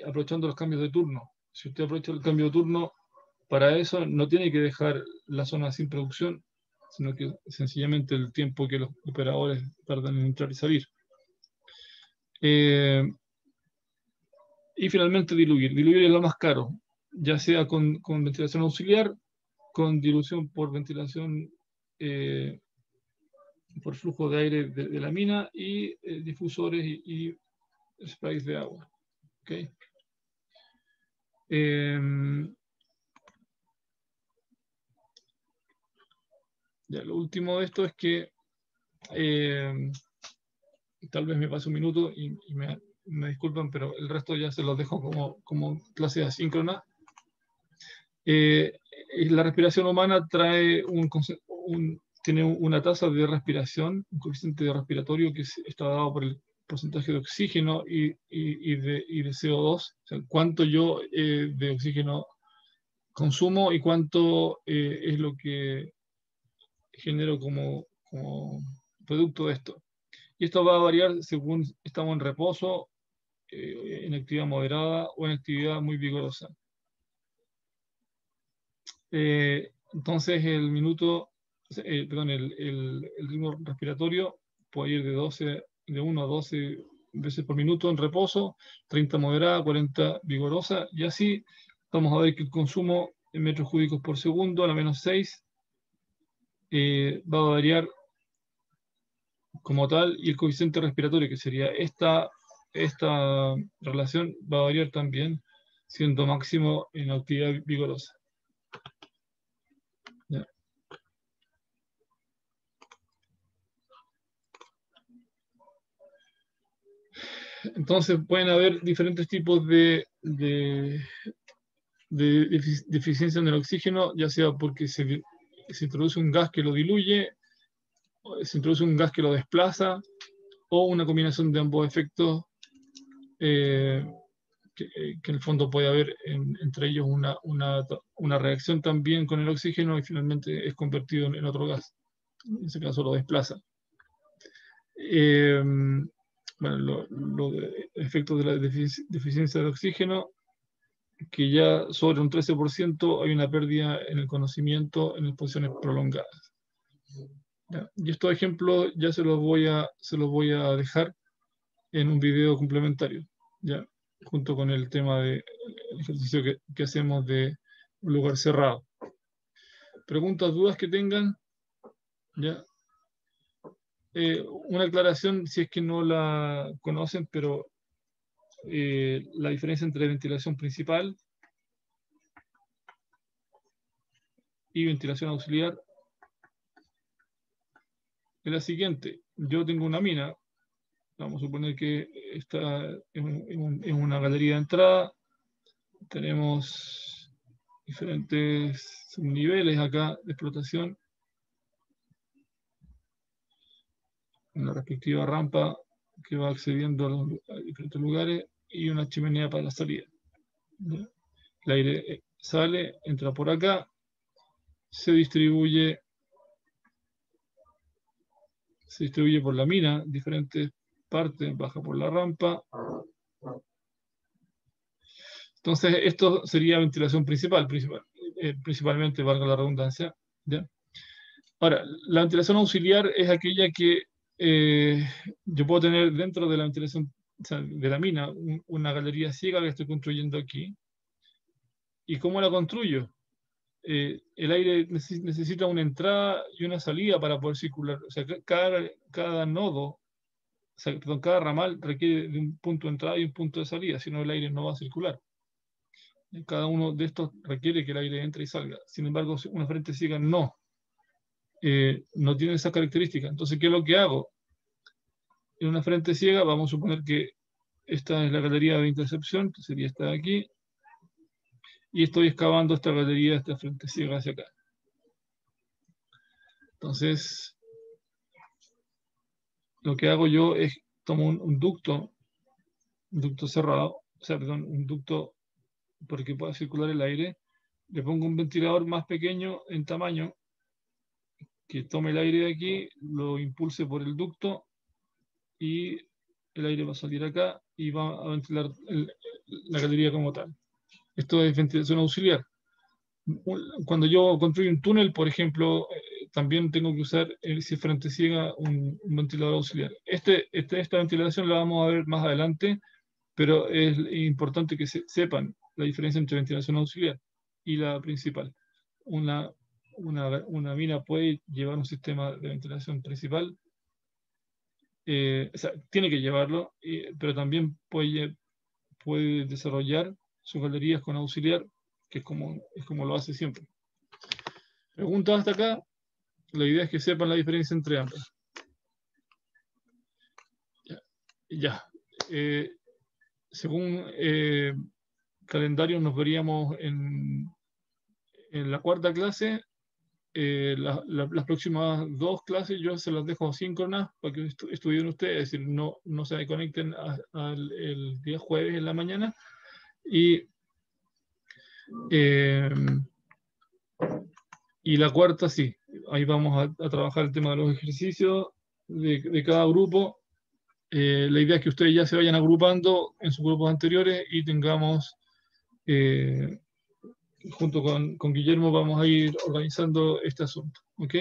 aprovechando los cambios de turno. Si usted aprovecha el cambio de turno, para eso no tiene que dejar la zona sin producción, sino que sencillamente el tiempo que los operadores tardan en entrar y salir. Y finalmente diluir. Diluir es lo más caro, ya sea con ventilación auxiliar, con dilución por ventilación por flujo de aire de la mina y difusores y sprays de agua. ¿Okay? Ya, lo último de esto es que tal vez me pase un minuto y me disculpan, pero el resto ya se los dejo como clase asíncrona. La respiración humana tiene una tasa de respiración, un coeficiente respiratorio que está dado por el porcentaje de oxígeno y de CO2, o sea, cuánto yo de oxígeno consumo y cuánto es lo que genero como producto de esto. Y esto va a variar según estamos en reposo, en actividad moderada o en actividad muy vigorosa. Entonces el ritmo respiratorio puede ir de 1 a 12 veces por minuto en reposo, 30 moderada, 40 vigorosa, y así vamos a ver que el consumo en metros cúbicos por segundo, a la menos 6, va a variar como tal, y el coeficiente respiratorio, que sería esta relación, va a variar también, siendo máximo en actividad vigorosa. ¿Ya? Entonces pueden haber diferentes tipos de deficiencia en el oxígeno, ya sea porque se introduce un gas que lo diluye, se introduce un gas que lo desplaza, o una combinación de ambos efectos, que en el fondo puede haber entre ellos una reacción también con el oxígeno y finalmente es convertido en otro gas. En ese caso lo desplaza. Bueno, los efectos de la deficiencia de oxígeno, que ya sobre un 13% hay una pérdida en el conocimiento en exposiciones prolongadas. ¿Ya? Y estos ejemplos ya se los voy a dejar en un video complementario, ¿ya? Junto con el tema del ejercicio que hacemos de un lugar cerrado. Preguntas, dudas que tengan, ¿ya? Una aclaración si es que no la conocen, pero la diferencia entre ventilación principal y ventilación auxiliar es la siguiente. Yo tengo una mina Vamos a suponer que está en una galería de entrada. Tenemos diferentes niveles acá de explotación. Una respectiva rampa que va accediendo a diferentes lugares y una chimenea para la salida. ¿Ya? El aire sale, entra por acá, se distribuye por la mina, diferentes partes, baja por la rampa. Entonces, esto sería ventilación principalmente, valga la redundancia. ¿Ya? Ahora, la ventilación auxiliar es aquella que yo puedo tener dentro de la ventilación, o sea, de la mina, una galería ciega que estoy construyendo aquí. ¿Y cómo la construyo? El aire necesita una entrada y una salida para poder circular. O sea, cada nodo, o sea, perdón, cada ramal requiere de un punto de entrada y un punto de salida, si no el aire no va a circular. Cada uno de estos requiere que el aire entre y salga. Sin embargo, una frente ciega no tiene esa característica. Entonces, ¿qué es lo que hago? En una frente ciega, vamos a suponer que esta es la galería de intercepción, que sería esta de aquí, y estoy excavando esta galería, esta frente ciega hacia acá. Entonces, lo que hago yo es tomo un ducto cerrado, o sea, perdón, un ducto porque pueda circular el aire, le pongo un ventilador más pequeño en tamaño, que tome el aire de aquí, lo impulse por el ducto y el aire va a salir acá y va a ventilar la galería como tal. Esto es ventilación auxiliar. Cuando yo construyo un túnel, por ejemplo, también tengo que usar, si es frente ciega, un ventilador auxiliar. Esta ventilación la vamos a ver más adelante, pero es importante que sepan la diferencia entre ventilación auxiliar y la principal. Una mina puede llevar un sistema de ventilación principal, o sea, tiene que llevarlo, pero también puede desarrollar sus galerías con auxiliar, que es como lo hace siempre. Preguntas hasta acá. La idea es que sepan la diferencia entre ambas. Ya. Según calendario nos veríamos en la cuarta clase. Las próximas 2 clases yo se las dejo síncronas para que estudien ustedes, es decir, no se conecten el día jueves en la mañana. Y la cuarta sí, ahí vamos a trabajar el tema de los ejercicios de cada grupo. La idea es que ustedes ya se vayan agrupando en sus grupos anteriores y tengamos, junto con Guillermo, vamos a ir organizando este asunto. ¿Ok?